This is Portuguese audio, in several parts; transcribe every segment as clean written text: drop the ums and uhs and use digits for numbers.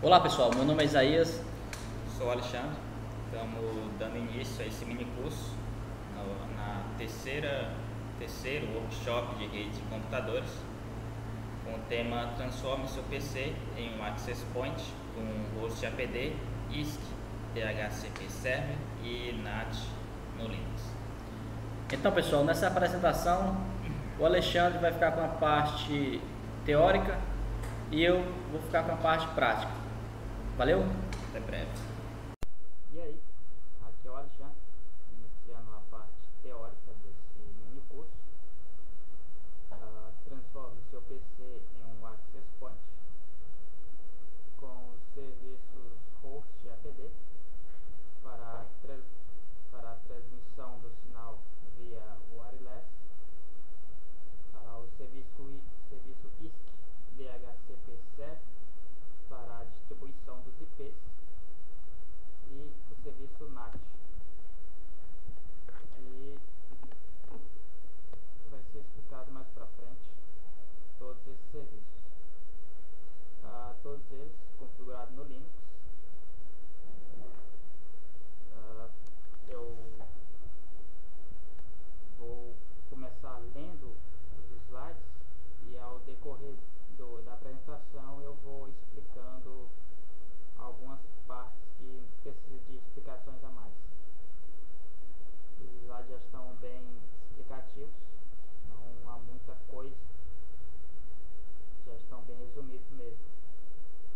Olá pessoal, meu nome é Isaías. Sou o Alexandre, estamos dando início a esse mini curso na terceiro workshop de rede de computadores com o tema Transforme seu PC em um Access Point com host APD, ISC, DHCP Server e NAT no Linux. Então pessoal, nessa apresentação o Alexandre vai ficar com a parte teórica e eu vou ficar com a parte prática. Valeu? Até breve. E aí, aqui é o Alexandre, iniciando a parte teórica desse mini curso. Transforme seu PC em um Access Point com os serviços host APD para a transmissão do sinal via wireless, o serviço ISC DHCP Server para a distribuição dos IPs e o serviço NAT, que vai ser explicado mais para frente. Todos esses serviços, todos eles configurados no Linux. Eu vou começar lendo os slides e ao decorrer da apresentação eu vou explicando algumas partes que precisam de explicações a mais. Os slides já estão bem explicativos, não há muita coisa, já estão bem resumidos mesmo.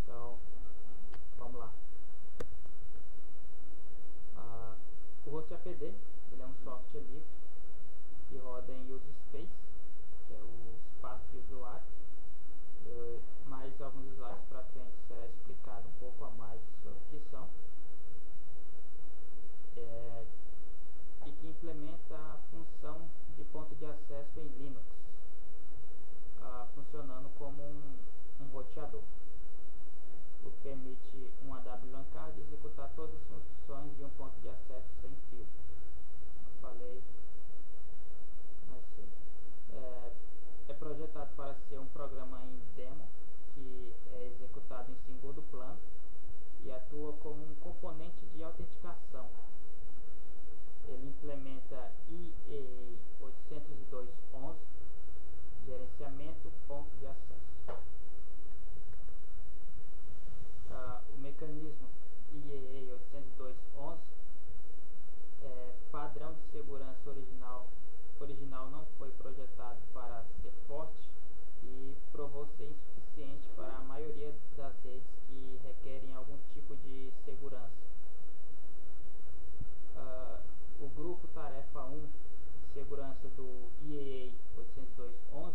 Então, vamos lá. O host APD ele é um software livre que roda em UseSpace, que é o espaço de usuário. Mais alguns slides para frente será explicado um pouco a mais sobre o que são, e que implementa a função de ponto de acesso em Linux, funcionando como um roteador, o que permite um AWLAN card executar todas as funções de um ponto de acesso sem fio. Falei mais cedo. É projetado para ser um programa em demo que é executado em segundo plano e atua como um componente de autenticação. Ele implementa IEA 802.11, gerenciamento ponto de acesso. O mecanismo IEA 802.11 é padrão de segurança original não foi projetado para ser forte e provou ser insuficiente para a maioria das redes que requerem algum tipo de segurança. O grupo tarefa 1 de segurança do IEA 802.11,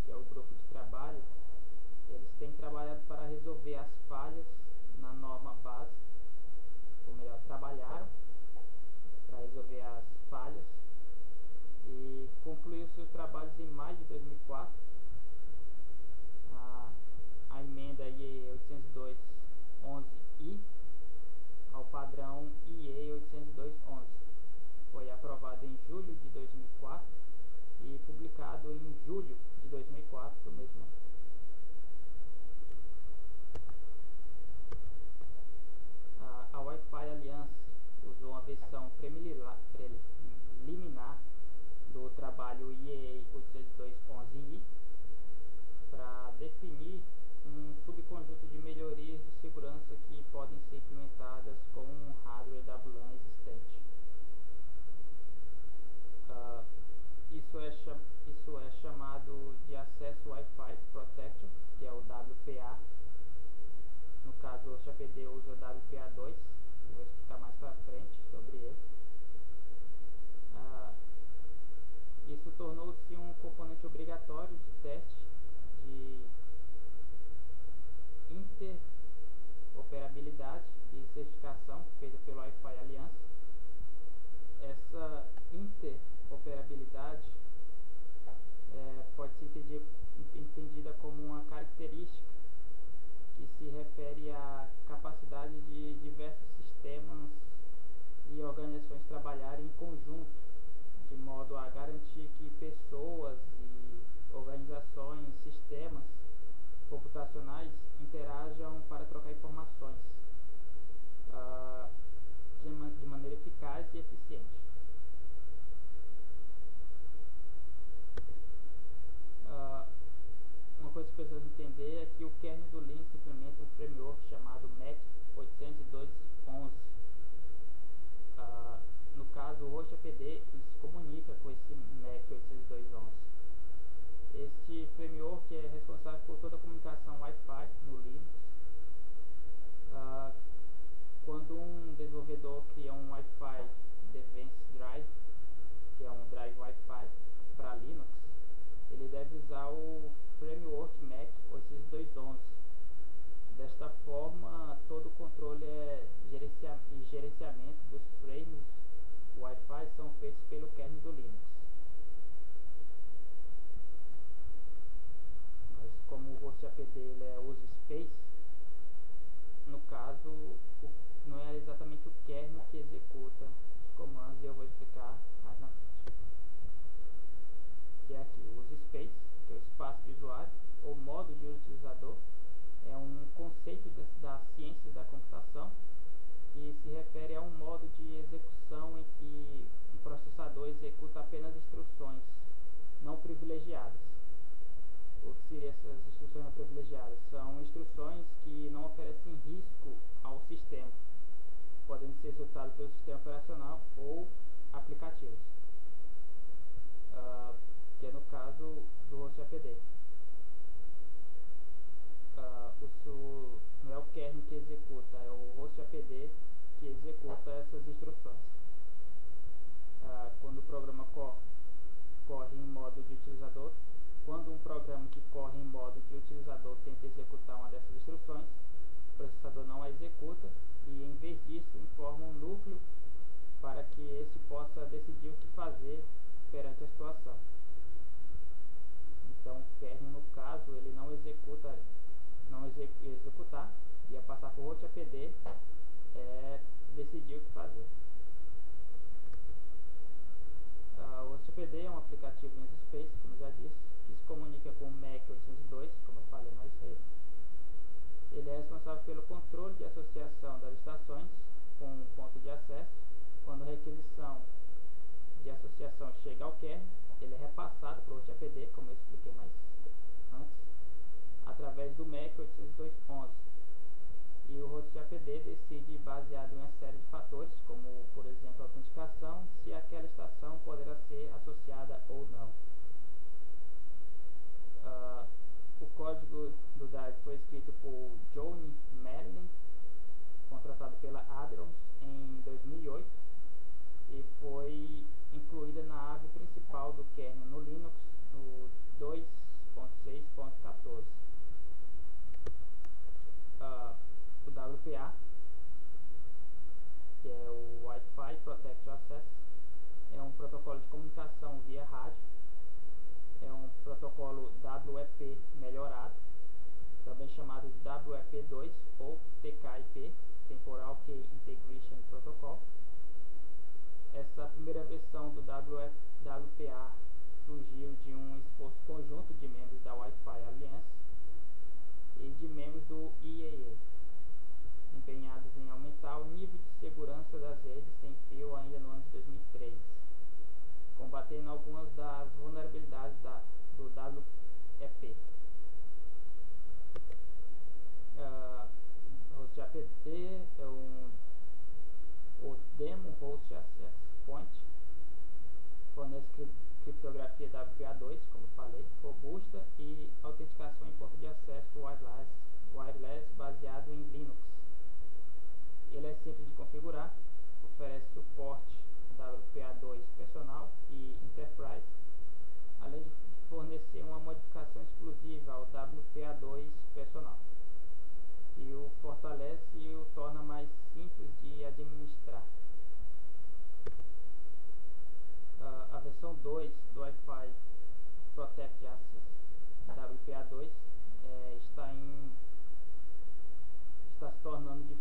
que é o grupo de trabalho, eles têm trabalhado para resolver as falhas na norma base, ou melhor, trabalharam para resolver as falhas e concluiu seus trabalhos em maio de 2004. A emenda IEA 802.11i ao padrão IEA 802.11 foi aprovada em julho de 2004 e publicado em julho de 2004 do mesmo ano. A Wi-Fi Alliance usou uma versão preliminar do trabalho IEA 802.11i para definir um subconjunto de melhorias de segurança que podem ser implementadas com um hardware WLAN existente. Isso é chamado de Access Wi-Fi Protection, que é o WPA. No caso, o host APD usa o WPA2, eu vou explicar mais para frente sobre ele. Isso tornou-se um componente obrigatório de teste de interoperabilidade e certificação feita pelo Wi-Fi Alliance. Essa interoperabilidade pode ser entendida como uma característica que se refere à capacidade de diversos sistemas e organizações trabalharem em conjunto, de modo a garantir que pessoas e organizações, sistemas computacionais interajam para trocar informações de maneira eficaz e eficiente. Uma coisa que precisamos entender é que o kernel do Linux implementa um framework chamado MAC 802.11. No caso, o HostAPD se comunica com esse MAC 802.11. Este framework é responsável por toda a comunicação Wi-Fi no Linux. Quando um desenvolvedor cria um Wi-Fi Defense Drive, que é um drive Wi-Fi para Linux, ele deve usar o framework MAC 802.11. Desta forma, todo o controle e gerenciamento dos frames Wi-Fi são feitos pelo kernel do Linux. Mas como o HostAPD usa Space, no caso, não é exatamente o kernel que executa os comandos, e eu vou explicar mais na frente. Que é aqui, o usa Space, que é o espaço de usuário, ou modo de utilizador, é um conceito da ciência da computação que se refere a um modo de execução em que um processador executa apenas instruções não privilegiadas. O que seriam essas instruções não privilegiadas? São instruções que não oferecem risco ao sistema, podendo ser executadas pelo sistema operacional ou aplicativos, que é no caso do HostAPD. Não é o kernel que executa, é o HostAPD que executa essas instruções. Quando o programa corre em modo de utilizador, quando um programa que corre em modo de utilizador tenta executar uma dessas instruções, o processador não a executa e, em vez disso, informa um núcleo para que esse possa decidir o que fazer perante a situação. Então, o kernel, no caso, ele não executar, ia passar por HostAPD, decidir o que fazer. O HostAPD é um aplicativo em Space, como já disse, que se comunica com o MAC 802, como eu falei mais cedo. Ele é responsável pelo controle de associação das estações com um ponto de acesso. Quando a requisição de associação chega ao kernel, ele é repassado para o HostAPD, como eu expliquei mais antes, através do MAC 802.11. E o HostAPD decide, baseado em uma série de fatores, como, por exemplo, a autenticação, se aquela estação poderá ser associada ou não. O código do drive foi escrito por Johnny Merlin, contratado pela Adrons em 2008, e foi incluída na ave principal do kernel no Linux no 2.6.14. O WPA, que é o Wi-Fi Protected Access, é um protocolo de comunicação via rádio. É um protocolo WEP melhorado, também chamado de WEP2 ou TKIP, Temporal Key Integration Protocol. Essa primeira versão do WPA surgiu de um esforço conjunto de membros da Wi-Fi Alliance e de membros do IEEE, empenhados em aumentar o nível de segurança das redes sem fio ainda no ano de 2013, combatendo algumas das vulnerabilidades do WEP. HostAPD é o Demo Host Access Point, fornece criptografia WPA2, como falei, robusta, e autenticação em ponto de acesso wireless baseado em Linux. Ele é simples de configurar, oferece suporte WPA2 personal e Enterprise, além de fornecer uma modificação exclusiva ao WPA2 personal, que o fortalece e o torna mais simples de administrar. A versão 2 do Wi-Fi Protect Access WPA2 está se tornando de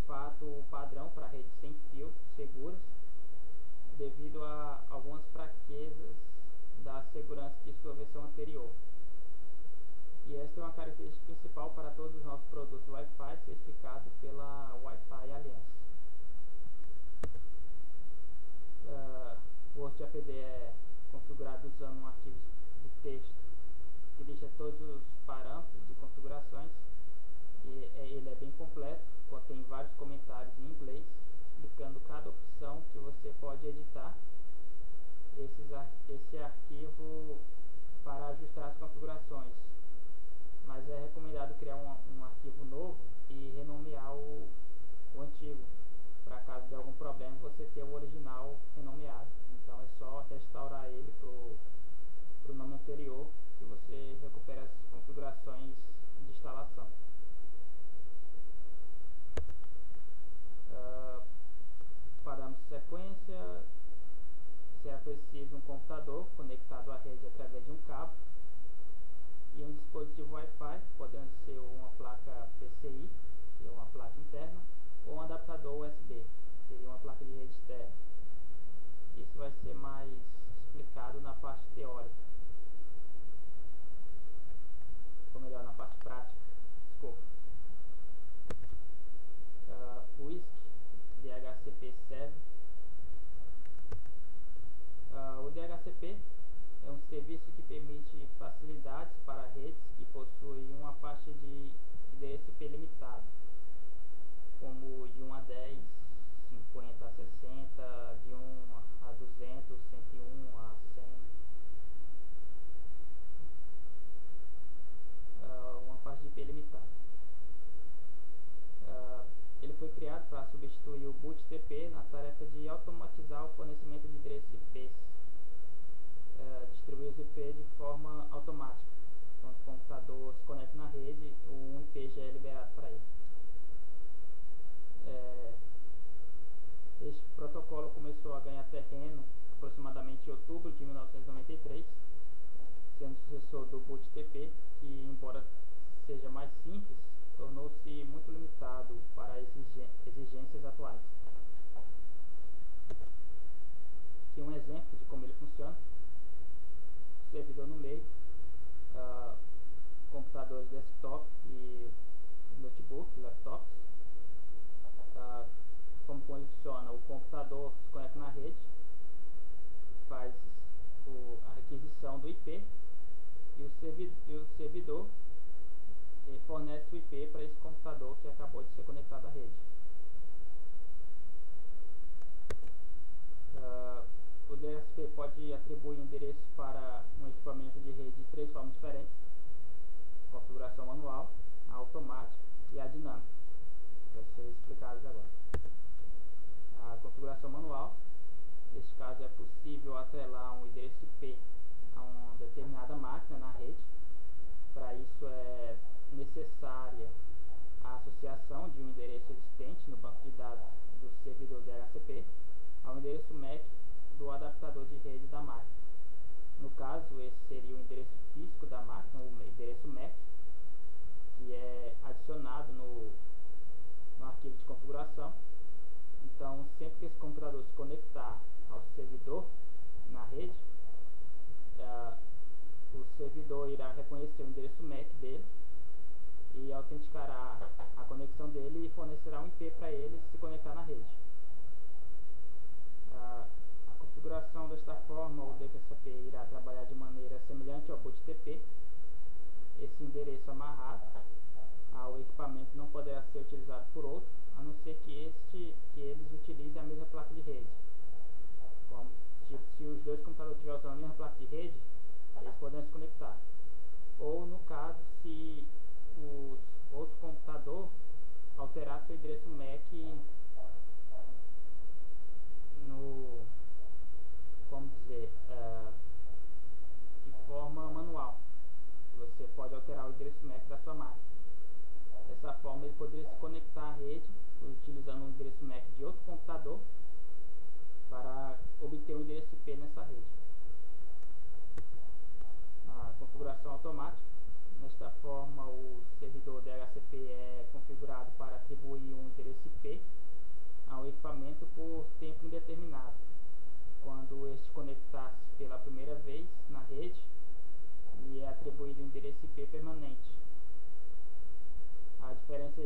fato o padrão para redes sem fio seguras, devido a algumas fraquezas da segurança de sua versão anterior. E esta é uma característica principal para todos os nossos produtos Wi-Fi certificados pela Wi-Fi Alliance. O host APD é configurado usando um arquivo de texto que lista todos os parâmetros de configurações. Ele é bem completo, contém vários comentários em inglês explicando cada opção que você pode editar. Esse arquivo para ajustar as configurações, mas é recomendado criar um arquivo novo e renomear o antigo, para caso de algum problema você ter o original renomeado. Então é só restaurar ele para o nome anterior que você recupera as configurações de instalação. Para darmos sequência, será preciso um computador conectado à rede através de um cabo e um dispositivo Wi-Fi, podendo ser uma placa PCI, que é uma placa interna, ou um adaptador USB, que seria uma placa de rede externa. Isso vai ser mais explicado na parte teórica, ou melhor, na parte prática. Desculpa. O ISC DHCP serve. O DHCP é um serviço que permite facilidades para redes que possuem uma faixa de endereço IP limitado, como de 1 a 10, 50 a 60, de 1 a 200, 101 a 100. Uma faixa de IP limitada. Ele foi criado para substituir o BOOTP na tarefa de automatizar o fornecimento de endereços IPs, distribuir os IP de forma automática. Quando o computador se conecta na rede, um IP já é liberado para ele. Este protocolo começou a ganhar terreno aproximadamente em outubro de 1993, sendo sucessor do BOOTP, que, embora seja mais simples, tornou-se muito limitado para as exigências atuais. Aqui um exemplo de como ele funciona. Servidor no meio, computadores desktop e notebook, laptops. Como funciona? O computador se conecta na rede, faz a requisição do IP e o servidor fornece o IP para esse computador que acabou de ser conectado à rede. O DHCP pode atribuir endereços para um equipamento de rede de 3 formas diferentes: configuração manual, a automática e a dinâmica. Vai ser explicado agora. A configuração manual, neste caso, é possível atrelar um endereço IP a uma determinada máquina na rede. Para isso é necessária a associação de um endereço existente no banco de dados do servidor DHCP ao endereço MAC do adaptador de rede da máquina. No caso, esse seria o endereço físico da máquina, o endereço MAC, que é adicionado no arquivo de configuração. Então, sempre que esse computador se conectar ao servidor na rede, o servidor irá reconhecer o endereço MAC dele e autenticará a conexão dele e fornecerá um IP para ele se conectar na rede. A configuração desta forma, o DHCP irá trabalhar de maneira semelhante ao BOOTP. Esse endereço amarrado ao equipamento não poderá ser utilizado por outro, a não ser que eles utilizem a mesma placa de rede. Se os dois computadores estiverem usando a mesma placa de rede, eles poderão se conectar. Ou, no caso, se o outro computador alterar seu endereço MAC de forma manual. Você pode alterar o endereço MAC da sua máquina. Dessa forma, ele poderia se conectar à rede utilizando o endereço MAC de outro computador para obter o endereço IP nessa rede. A configuração automática. Nesta forma, o servidor DHCP é configurado para atribuir um endereço IP ao equipamento por tempo indeterminado. Quando este conectar-se pela primeira vez na rede, ele é atribuído um endereço IP permanente. A diferença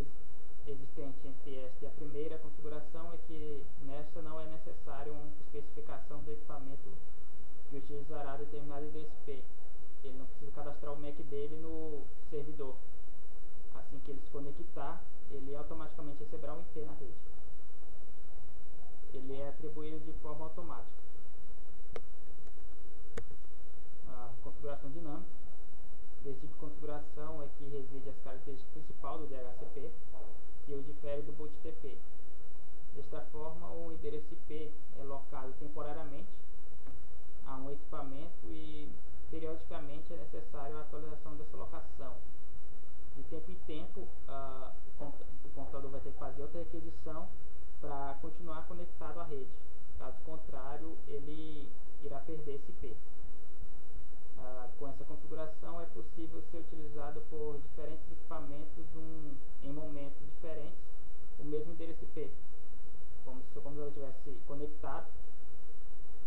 existente entre esta e a primeira configuração é que nesta não é necessário uma especificação do equipamento que utilizará determinado endereço IP. Ele não precisa cadastrar o MAC dele no servidor. Assim que ele se conectar, ele automaticamente receberá um IP na rede. Ele é atribuído de forma automática. A configuração dinâmica. Desse tipo de configuração é que reside as características principais do DHCP e o difere do BOOTP. Desta forma, o endereço IP é locado temporariamente a um equipamento e periodicamente é necessário a atualização dessa locação. De tempo em tempo, o computador vai ter que fazer outra requisição para continuar conectado à rede. Caso contrário, ele irá perder esse IP. Com essa configuração é possível ser utilizado por diferentes equipamentos em momentos diferentes o mesmo endereço IP, como se o computador estivesse conectado.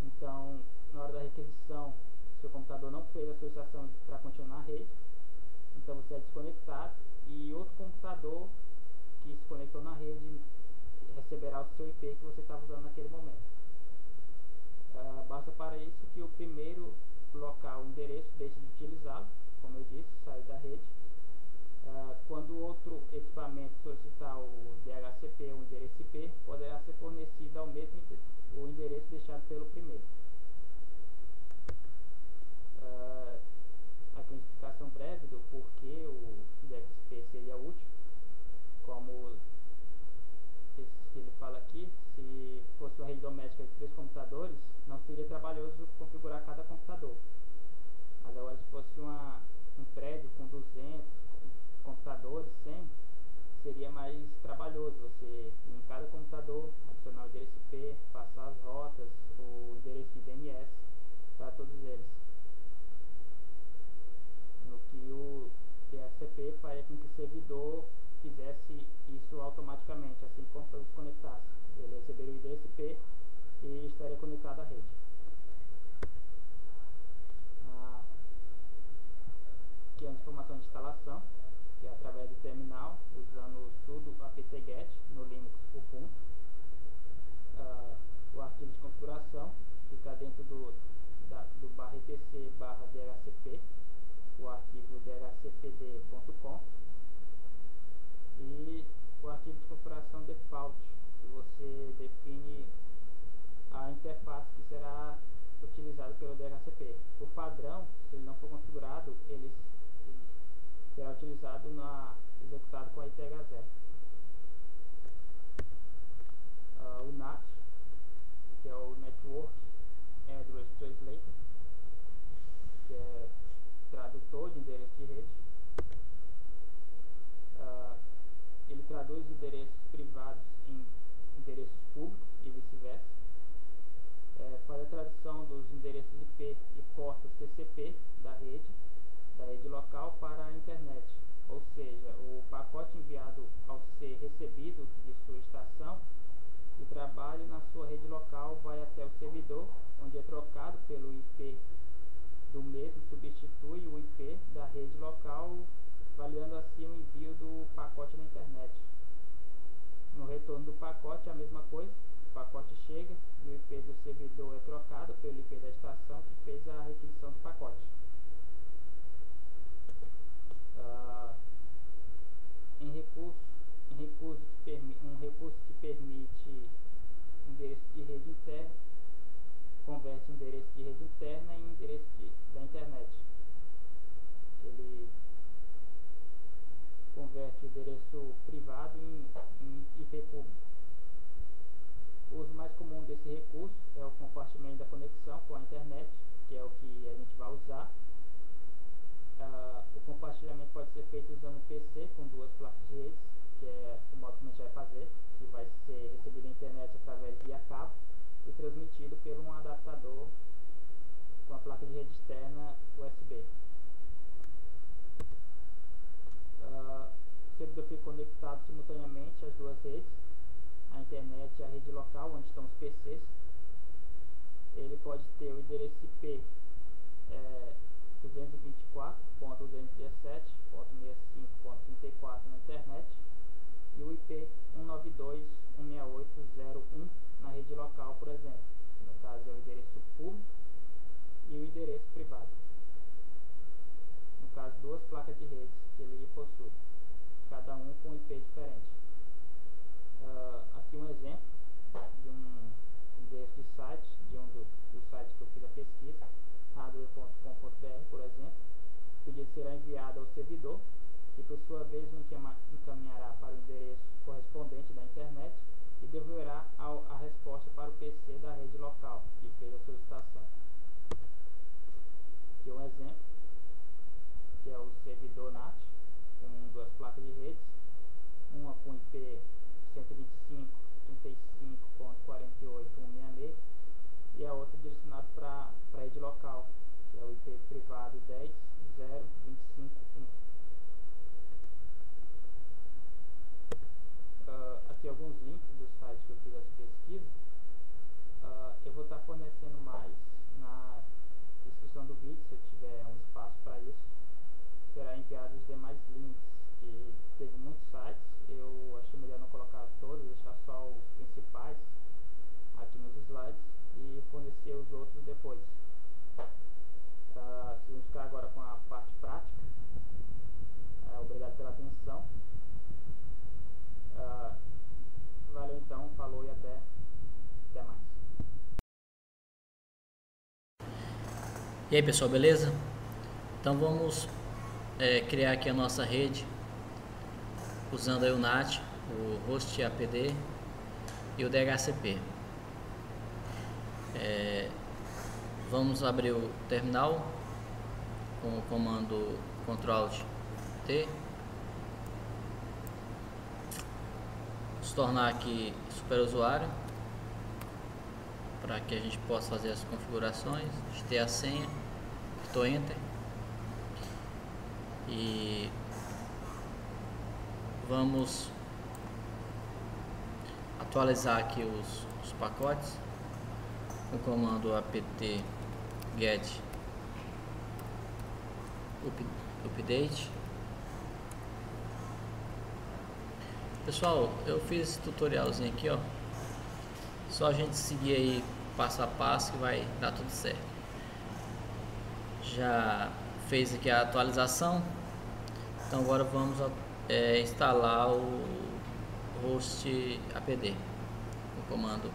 Então, na hora da requisição, seu computador não fez a solicitação para continuar a rede, então você é desconectado e outro computador que se conectou na rede receberá o seu IP que você estava usando naquele momento. Basta para isso que o primeiro local, o endereço, deixe de utilizá-lo, como eu disse, sair da rede. Quando outro equipamento solicitar o DHCP ou o endereço IP, poderá ser fornecido ao mesmo o endereço deixado pelo primeiro. Aqui uma explicação breve do porquê o DHCP seria útil. Como ele fala aqui, se fosse uma rede doméstica de 3 computadores, não seria trabalhoso configurar cada computador. Mas agora, se fosse um prédio com 200 computadores, 100, seria mais trabalhoso você ir em cada computador, adicionar o endereço IP, passar as rotas, o endereço de DNS para todos eles. No que o DHCP faria com que o servidor fizesse isso automaticamente, assim que o computador se conectasse. Ele receberia o endereço IP e estaria conectado à rede. Aqui é uma informação de instalação, que é através do terminal, usando o sudo apt-get no Linux Ubuntu. O arquivo de configuração fica dentro do /etc/dhcp, o arquivo dhcpd.com, e o arquivo de configuração default, que você define a interface que será utilizada pelo DHCP. Por padrão, se ele não for configurado, ele será utilizado executado com a ITH0. O NAT, que é o Network Address Translator, que é tradutor de endereço de rede. Ele traduz endereços privados em endereços públicos e vice-versa. Faz a tradução dos endereços IP e portas TCP da rede local para a internet, ou seja, o pacote enviado ao ser recebido de sua estação de trabalho na sua rede local vai até o servidor, onde é trocado pelo IP do mesmo, substitui o IP da rede local, validando assim o envio do pacote na internet. No retorno do pacote, a mesma coisa, o pacote chega e o IP do servidor é trocado pelo IP da estação que fez a requisição do pacote. Um recurso que permite endereço de rede interna, converte endereço de rede interna em endereço da internet. Ele converte o endereço privado em IP público. O uso mais comum desse recurso é o compartilhamento da conexão com a internet, que é o que a gente vai usar. O compartilhamento pode ser feito usando um PC com 2 placas de redes, que é o modo que a gente vai fazer, que vai ser recebido na internet através via cabo e transmitido por um adaptador com a placa de rede externa USB. O servidor fica conectado simultaneamente às 2 redes, a internet e a rede local, onde estão os PCs. Ele pode ter o endereço IP 224.217.65.34 na internet e o IP 192.168.0.1 na rede local, por exemplo. No caso é o endereço público e o endereço privado. No caso, duas placas de redes que ele possui, cada um com IP diferente. Aqui um exemplo de um endereço de site, de um dos sites que eu fiz a pesquisa, hardware.com.br, por exemplo. O pedido será enviado ao servidor, que por sua vez o encaminhará para o endereço correspondente da internet e devolverá a resposta para o PC da rede local que fez a solicitação. Aqui um exemplo, que é o servidor NAT, com duas placas de redes, uma com IP 125.35.48.166 e a outra direcionada para a rede local, que é o IP privado 10.0.25.1. Aqui alguns links dos sites que eu fiz as pesquisas. Eu vou estar fornecendo mais na descrição do vídeo, se eu tiver um espaço para isso. Será enviado os demais links, que teve muitos sites, eu achei melhor não colocar todos, deixar só os principais aqui nos slides e fornecer os outros depois. Vamos ficar agora com a parte prática. Obrigado pela atenção. Valeu então, falou e até mais. E aí pessoal, beleza? Então vamos criar aqui a nossa rede usando aí o NAT, o host APD e o DHCP. Vamos abrir o terminal com o comando Ctrl+Alt+T. Vamos tornar aqui superusuário para que a gente possa fazer as configurações, ter a senha, apertou Enter e vamos atualizar aqui os pacotes com o comando apt-get update. Pessoal, eu fiz esse tutorialzinho aqui, ó. Só a gente seguir aí passo a passo que vai dar tudo certo. Já fez aqui a atualização. Então agora vamos instalar o host APD. O comando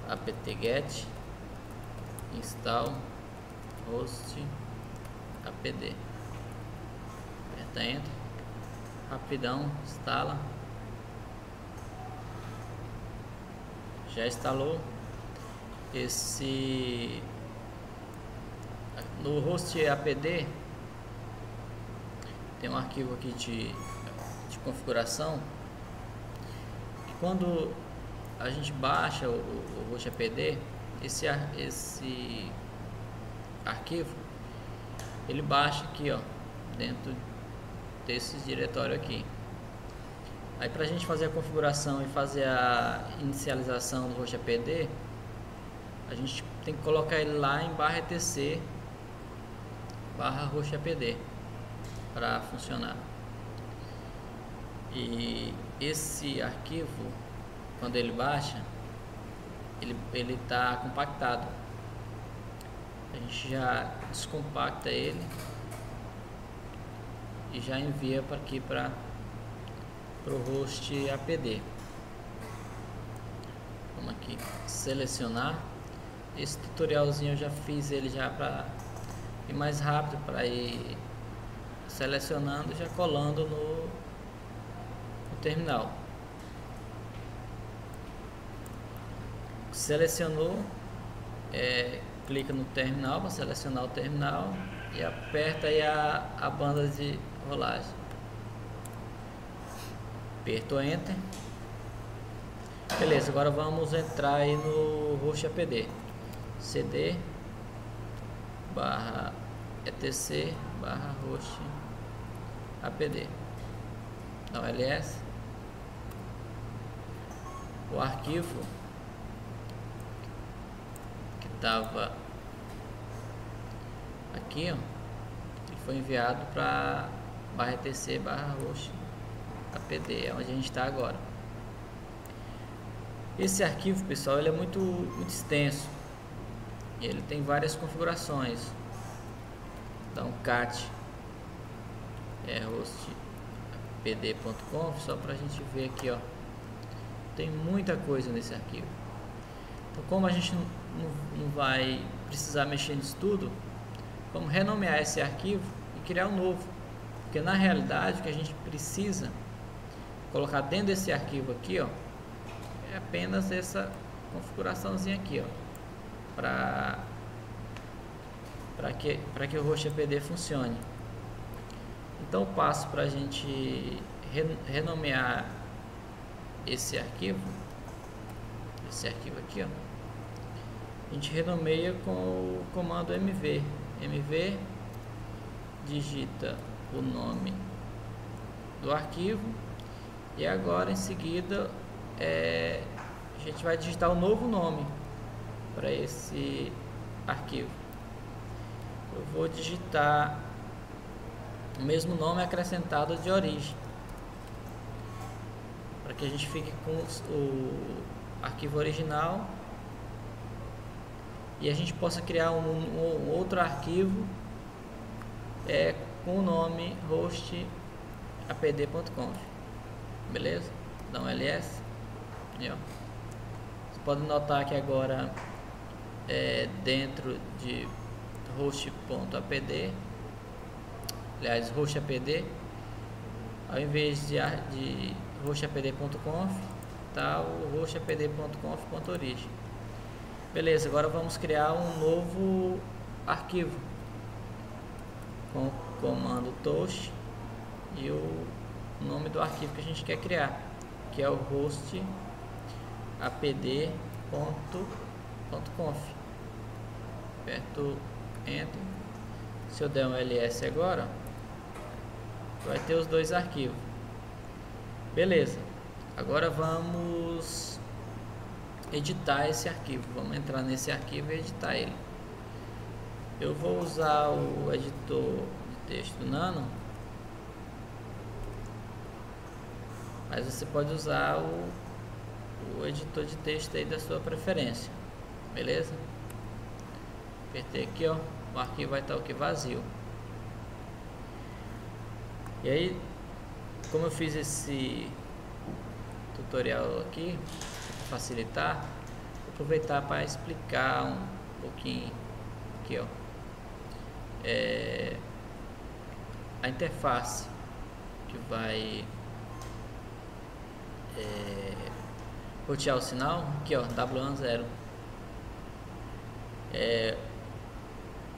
apt-get install host APD. Aperta Enter. Rapidão, instala. Já instalou. No host APD tem um arquivo aqui de configuração. E quando a gente baixa o host APD, esse arquivo ele baixa aqui, ó, dentro desses diretórios aqui. Aí para a gente fazer a configuração e fazer a inicialização do host APD, a gente tem que colocar ele lá em /etc /host APD para funcionar. E esse arquivo, quando ele baixa, ele está compactado. A gente já descompacta ele e já envia para aqui para o host APD. Vamos aqui selecionar. Esse tutorialzinho eu já fiz ele já para ir mais rápido, para ir selecionando e já colando no terminal. Selecionou, clica no terminal para selecionar o terminal e aperta aí a banda de rolagem. Apertou Enter. Beleza, agora vamos entrar aí no host APD. cd /etc /host APD. Dá um ls. O arquivo que estava aqui, ó, ele foi enviado para /etc/host apd, é onde a gente está agora. Esse arquivo, pessoal, ele é muito extenso. Ele tem várias configurações. Então, cat host apd.conf, só para a gente ver aqui, ó. Tem muita coisa nesse arquivo. Então, como a gente não vai precisar mexer nisso tudo, vamos renomear esse arquivo e criar um novo. Porque na realidade o que a gente precisa colocar dentro desse arquivo aqui, ó, é apenas essa configuraçãozinha aqui, ó, para que o host apd funcione. Então, o passo para a gente renomear esse arquivo aqui, ó, a gente renomeia com o comando mv. Digita o nome do arquivo e agora em seguida a gente vai digitar um novo nome para esse arquivo. Eu vou digitar o mesmo nome acrescentado de origem, para que a gente fique com o arquivo original e a gente possa criar um outro arquivo com o nome host apd.conf. Beleza? Dá um ls. E, ó, você pode notar que agora dentro de host.apd, aliás, host apd, ao invés de host apd.conf, tá o host apd.conf.origem. Beleza, agora vamos criar um novo arquivo com o comando toast e o nome do arquivo que a gente quer criar, que é o host apd.conf. Aperto Enter. Se eu der um ls agora, vai ter os dois arquivos. Beleza, agora vamos editar esse arquivo. Vamos entrar nesse arquivo e editar ele. Eu vou usar o editor de texto do Nano, mas você pode usar o editor de texto aí da sua preferência. Beleza? Apertei aqui, ó, o arquivo vai estar aqui vazio. E aí, como eu fiz esse tutorial aqui para facilitar, vou aproveitar para explicar um pouquinho aqui, ó, a interface que vai rotear o sinal aqui, ó, W10.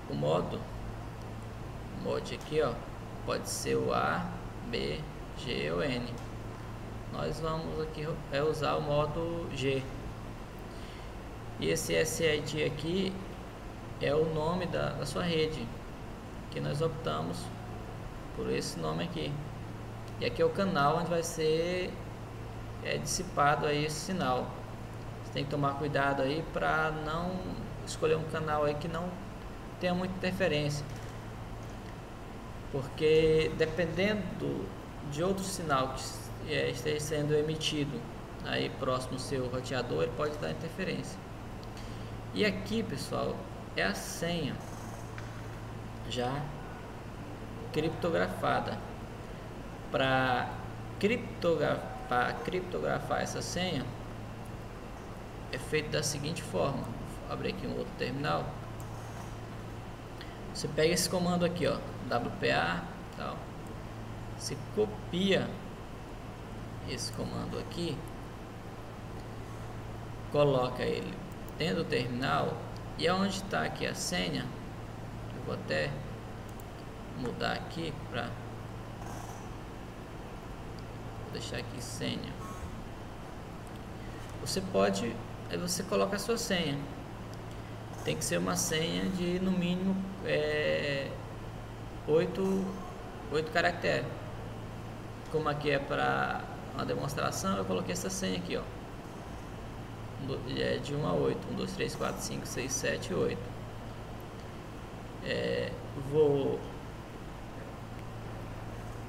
O mod aqui, ó, pode ser o A, B, G ou N. Nós vamos aqui usar o modo G. E esse SID aqui é o nome da sua rede, que nós optamos por esse nome aqui. E aqui é o canal onde vai ser dissipado aí esse sinal. Você tem que tomar cuidado aí para não escolher um canal aí que não tenha muita interferência, porque dependendo de outro sinal que esteja sendo emitido aí próximo ao seu roteador, ele pode dar interferência. E aqui, pessoal, é a senha já criptografada. Para criptografar essa senha é feito da seguinte forma. Vou abrir aqui um outro terminal. Você pega esse comando aqui, ó, WPA, tal. Você copia esse comando aqui, coloca ele dentro do terminal e aonde está aqui a senha, eu vou até mudar aqui para deixar aqui senha. Você coloca a sua senha. Tem que ser uma senha de no mínimo 8 caracteres. Como aqui é para uma demonstração, eu coloquei essa senha aqui, ó. De 1 a 8. 1, 2, 3, 4, 5, 6, 7, 8. vou,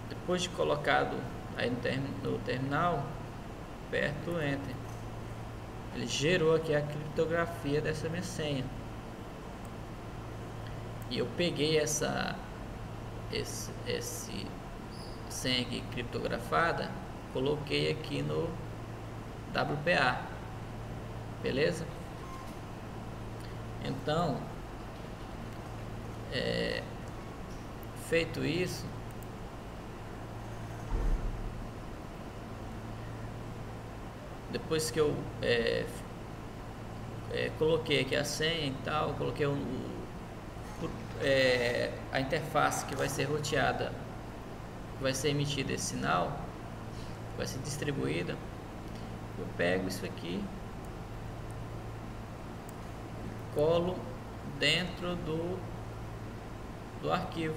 depois de colocado aí no terminal, aperto Enter. Ele gerou aqui a criptografia dessa minha senha. E eu peguei esse senha aqui criptografada, coloquei aqui no WPA, beleza? Então, feito isso, depois que eu coloquei aqui a senha e tal, coloquei a interface que vai ser roteada, vai ser emitida esse sinal, vai ser distribuída. Eu pego isso aqui, colo dentro do arquivo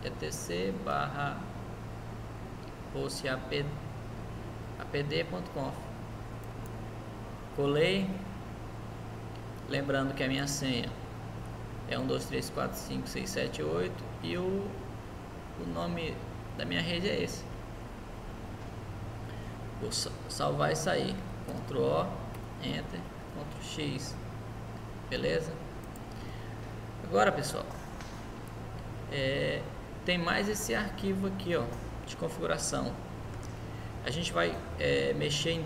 /etc/host apd.conf. Colei, lembrando que a minha senha é 1, 2, 3, 4, 5, 6, 7, 8 e o nome da minha rede é esse. Vou salvar e sair. Ctrl O, Enter, Ctrl X. Beleza? Agora, pessoal, tem mais esse arquivo aqui, ó, de configuração. A gente vai mexer em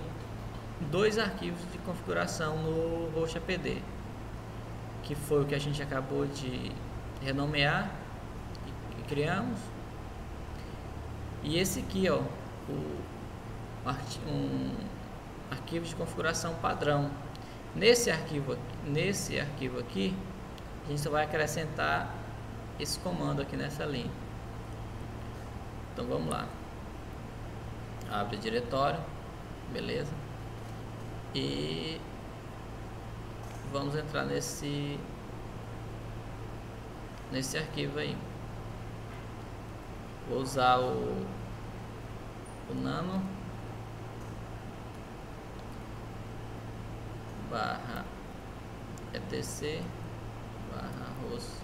dois arquivos de configuração no host APD, que foi o que a gente acabou de renomear e criamos. E esse aqui, ó, um arquivo de configuração padrão. Nesse arquivo aqui, a gente só vai acrescentar esse comando aqui nessa linha. Então vamos lá. Abre diretório, beleza? E vamos entrar nesse arquivo aí. Vou usar o nano /etc /host.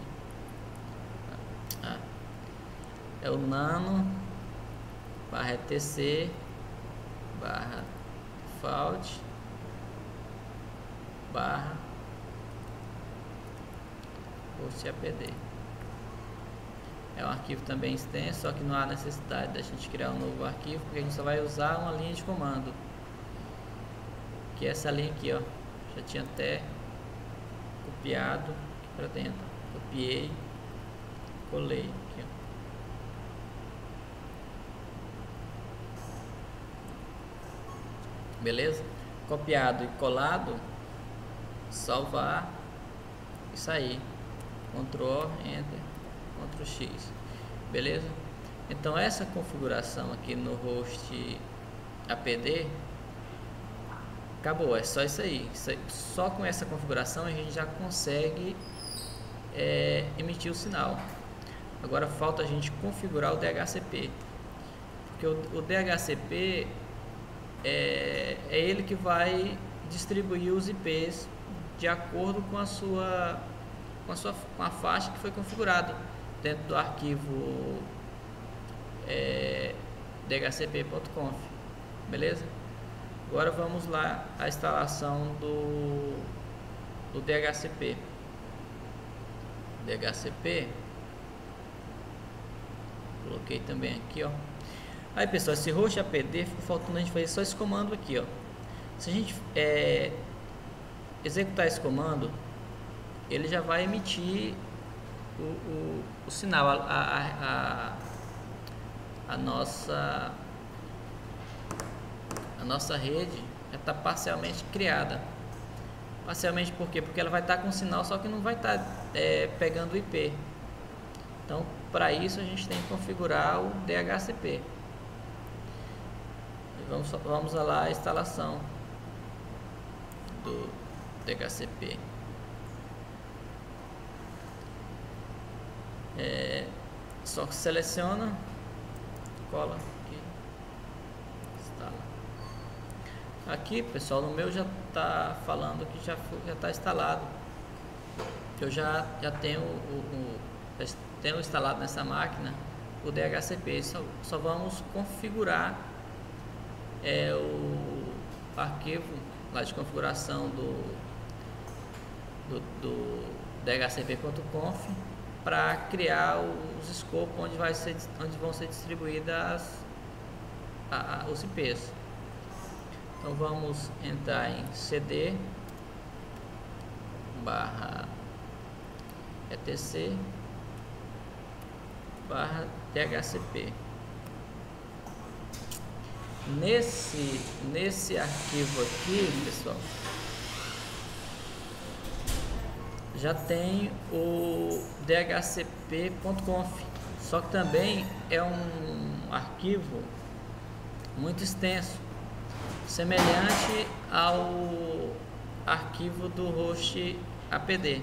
É o nano /etc /default /host apd. É um arquivo também extenso, só que não há necessidade da gente criar um novo arquivo, porque a gente só vai usar uma linha de comando, que é essa linha aqui, ó. Já tinha até copiado aqui para dentro. Copiei, colei aqui, ó. Beleza? Copiado e colado, salvar e sair. Ctrl Enter, Ctrl X. Beleza? Então essa configuração aqui no host APD acabou, é só isso aí. Só com essa configuração a gente já consegue emitir o sinal. Agora falta a gente configurar o DHCP, porque o DHCP é ele que vai distribuir os IPs de acordo com a faixa que foi configurada dentro do arquivo dhcp.conf. Beleza? Agora vamos lá a instalação do DHCP. Coloquei também aqui, ó. Aí, pessoal, esse host APD ficou faltando a gente fazer só esse comando aqui, ó. Se a gente executar esse comando, ele já vai emitir o sinal. A nossa rede já está parcialmente criada. Parcialmente por quê? Porque ela vai estar com sinal, só que não vai estar pegando o IP. Então, para isso a gente tem que configurar o DHCP. Vamos lá a instalação do DHCP. Só que seleciona, cola aqui, instala. Aqui, pessoal, no meu já está falando que já está instalado. eu já tenho tendo instalado nessa máquina o DHCP. Só vamos configurar o arquivo lá de configuração do dhcp.conf para criar os escopos onde vão ser distribuídas os IPs. Então vamos entrar em cd /etc /dhcp. Nesse arquivo aqui, pessoal, já tem o dhcp.conf, só que também é um arquivo muito extenso, semelhante ao arquivo do host apd.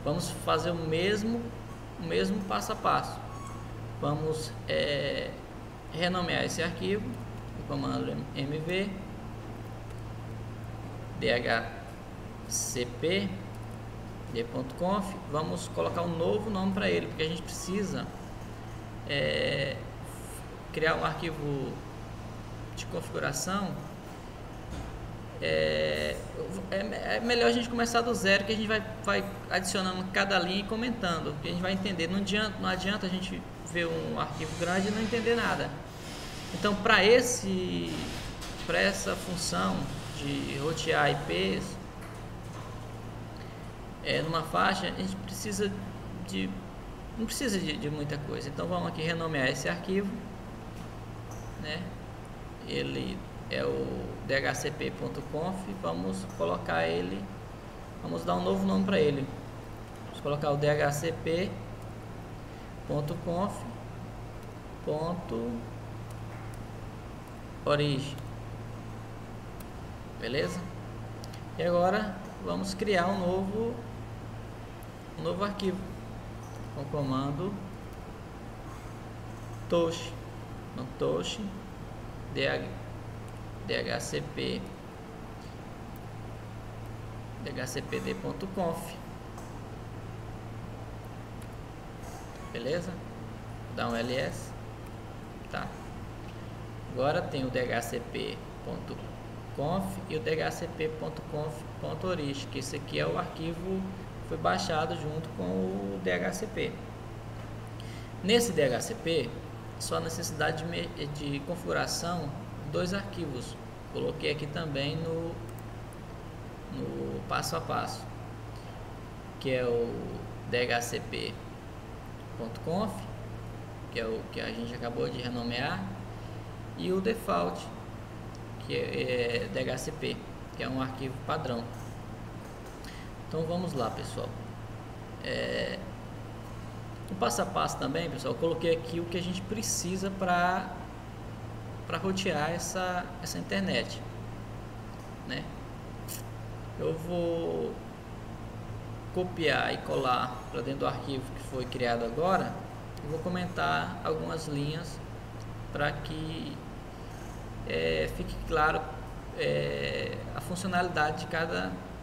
Vamos fazer o mesmo passo a passo. Vamos renomear esse arquivo, o comando mv dhcp.conf. Vamos colocar um novo nome para ele, porque a gente precisa criar um arquivo de configuração. É melhor a gente começar do zero, que a gente vai adicionando cada linha e comentando, que a gente vai entender. Não adianta a gente ver um arquivo grande e não entender nada. Então, para essa função de rotear IPs numa faixa, a gente não precisa de muita coisa. Então vamos aqui renomear esse arquivo, né? Ele é o dhcp.conf. Vamos colocar ele, vamos dar um novo nome para ele. Vamos colocar o dhcp.conf.origin, beleza? E agora vamos criar um novo arquivo com o comando tosh, dhcpd.conf, beleza? Vou dar um ls, tá? Agora tem o dhcp.conf e o dhcp.conf.origin, que esse aqui é o arquivo que foi baixado junto com o dhcp. Nesse dhcp, só a necessidade de configuração, dois arquivos. Coloquei aqui também no passo a passo, que é o dhcp.conf, que é o que a gente acabou de renomear, e o default, que é dhcp, que é um arquivo padrão. Então vamos lá, pessoal. No passo a passo também, pessoal, eu coloquei aqui o que a gente precisa para rotear essa internet, né? Eu vou copiar e colar para dentro do arquivo que foi criado agora e vou comentar algumas linhas para que fique claro a funcionalidade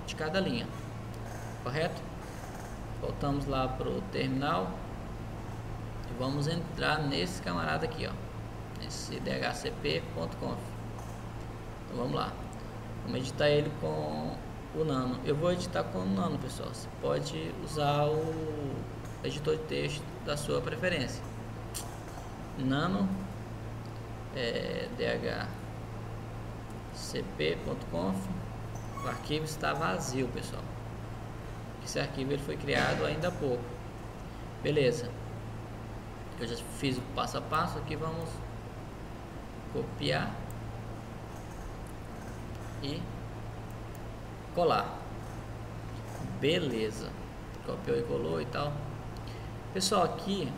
de cada linha, correto? Voltamos lá para o terminal e vamos entrar nesse camarada aqui, ó, esse dhcp.conf. Então vamos lá, vamos editar ele com o Nano. Eu vou editar com o Nano, pessoal. Você pode usar o editor de texto da sua preferência. Nano dhcp.conf. O arquivo está vazio, pessoal. Esse arquivo ele foi criado ainda há pouco. Beleza. Eu já fiz o passo a passo aqui. Vamos copiar e colar. Beleza. Copiou e colou e tal. Pessoal, aqui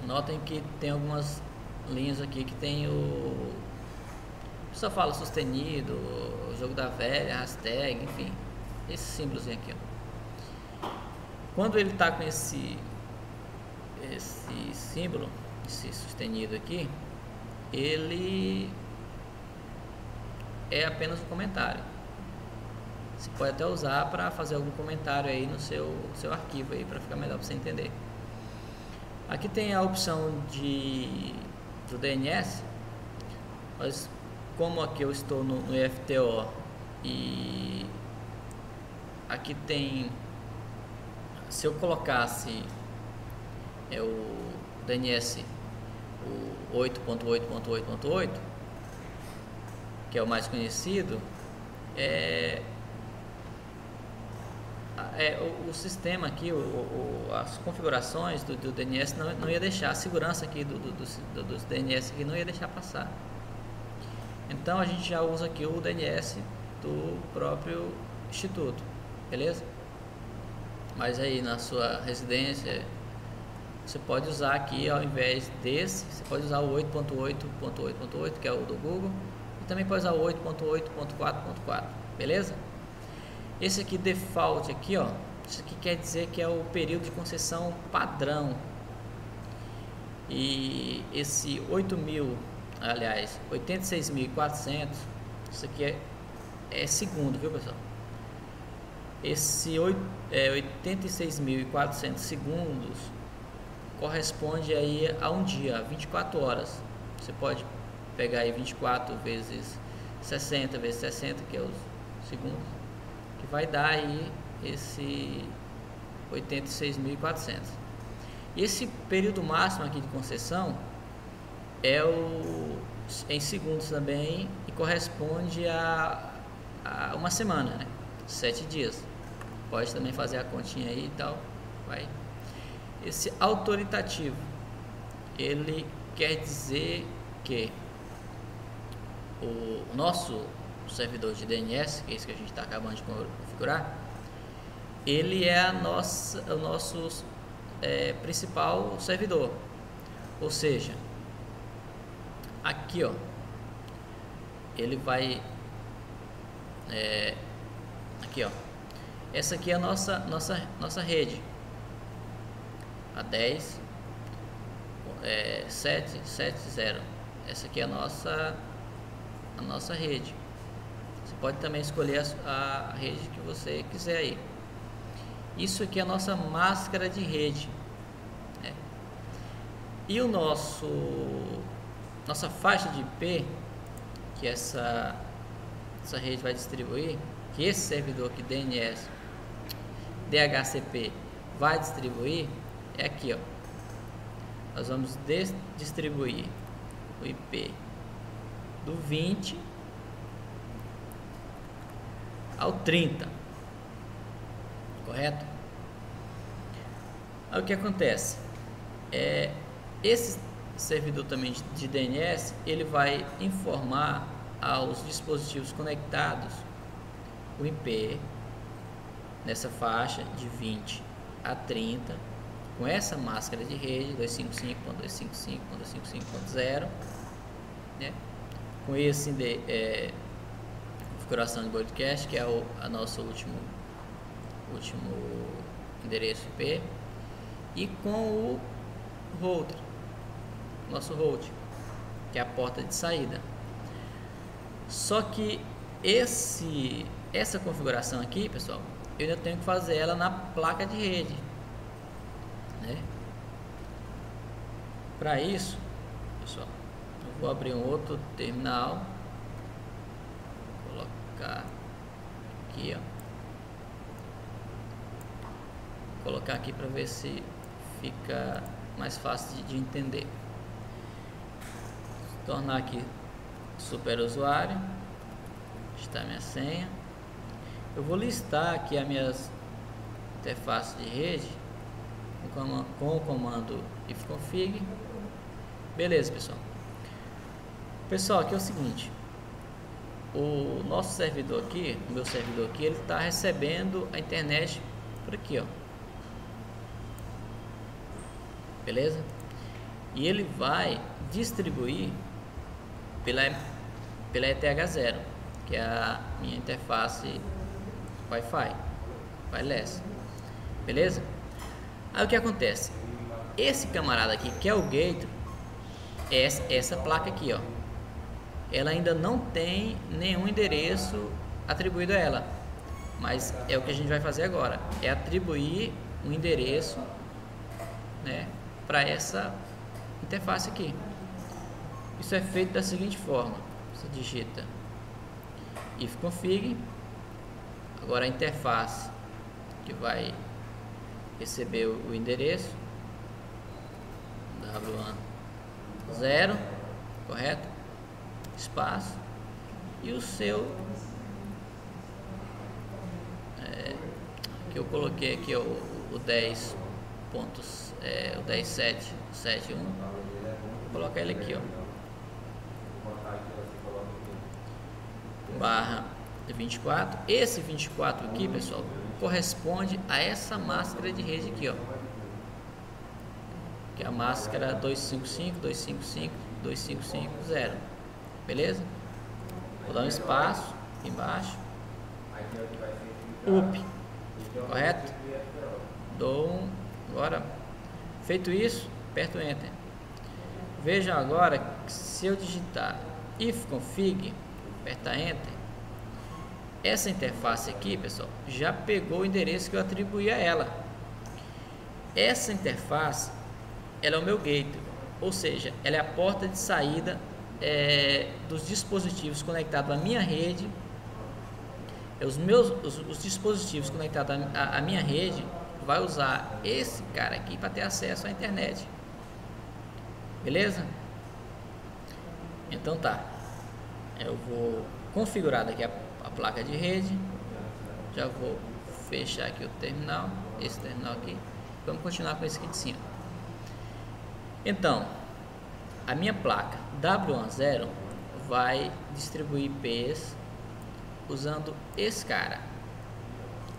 notem que tem algumas linhas aqui que tem o pessoal fala sustenido, o jogo da velha, hashtag, enfim, esse símbolozinho aqui, ó. Quando ele tá com esse símbolo, esse sustenido aqui, ele é apenas um comentário. você pode até usar para fazer algum comentário aí no seu arquivo aí, para ficar melhor para você entender. Aqui tem a opção do DNS, mas como aqui eu estou no IFTO e aqui tem, se eu colocasse o DNS o 8.8.8.8, que é o mais conhecido, o sistema aqui, as configurações do DNS não ia deixar, a segurança aqui dos DNS aqui não ia deixar passar. Então a gente já usa aqui o DNS do próprio instituto, beleza? Mas aí na sua residência você pode usar aqui, ao invés desse, você pode usar o 8.8.8.8, que é o do Google, e também pode usar o 8.8.4.4, beleza? Esse aqui default aqui, ó, isso aqui quer dizer que é o período de concessão padrão. E esse 86.400, isso aqui é segundo, viu, pessoal? Esse 86.400 segundos corresponde aí a um dia, a 24 horas. Você pode pegar aí 24 vezes 60 vezes 60, que é os segundos, que vai dar aí esse 86.400. Esse período máximo aqui de concessão é em segundos também, e corresponde a uma semana, né? 7 dias. Pode também fazer a continha aí e tal, vai. Esse autoritativo, ele quer dizer que o nosso servidor de DNS, que é isso que a gente está acabando de configurar, ele é o nosso principal servidor. Ou seja, aqui, ó, ele vai aqui, ó, essa aqui é a nossa rede, a 10.7.7.0. essa aqui é a nossa rede. Você pode também escolher a rede que você quiser aí. Isso aqui é a nossa máscara de rede, né? E o nossa faixa de IP, que essa rede vai distribuir, que esse servidor aqui, DNS DHCP, vai distribuir, é aqui, ó. Nós vamos distribuir o IP do 20 ao 30, correto? Aí o que acontece? Esse servidor também de DNS, ele vai informar aos dispositivos conectados o IP nessa faixa de 20 a 30, com essa máscara de rede 255.255.255.0, né? Com esse configuração de broadcast, que é o nosso último endereço IP, e com o router, nosso route, que é a porta de saída. Só que essa configuração aqui, pessoal, eu ainda tenho que fazer ela na placa de rede, né? Para isso, pessoal, eu vou abrir um outro terminal, vou colocar aqui, ó, colocar aqui para ver se fica mais fácil de entender. Tornar aqui super usuário, está minha senha. Eu vou listar aqui as minhas interfaces de rede com o comando ifconfig. Beleza, pessoal, aqui é o seguinte, o nosso servidor aqui, o meu servidor aqui, ele está recebendo a internet por aqui, ó, beleza? E ele vai distribuir pela ETH0, que é a minha interface Wi-Fi wireless, beleza? Aí o que acontece? Esse camarada aqui, que é o gateway, essa placa aqui, ó, ela ainda não tem nenhum endereço atribuído a ela, mas é o que a gente vai fazer agora, é atribuir um endereço, né, para essa interface aqui. Isso é feito da seguinte forma: você digita ifconfig, agora a interface que vai receber o endereço w10, correto? Espaço, e o seu que eu coloquei aqui, o 10 pontos, o 10.7.7.1, vou colocar ele aqui, ó, barra 24. Esse 24 aqui, pessoal, corresponde a essa máscara de rede aqui, ó, que é a máscara 255.255.255.0, beleza? Vou dar um espaço aqui embaixo, up, correto? Dou agora, feito isso, aperto Enter. Vejam agora que se eu digitar ifconfig, apertar Enter, essa interface aqui, pessoal, já pegou o endereço que eu atribuí a ela. Essa interface, ela é o meu gateway, ou seja, ela é a porta de saída dos dispositivos conectados à minha rede. Os dispositivos conectados à minha rede vai usar esse cara aqui para ter acesso à internet, beleza? Então tá, eu vou configurar daqui a placa de rede, já vou fechar aqui o terminal, esse terminal aqui, vamos continuar com esse aqui de cima. Então, a minha placa W10 vai distribuir IPs usando esse cara,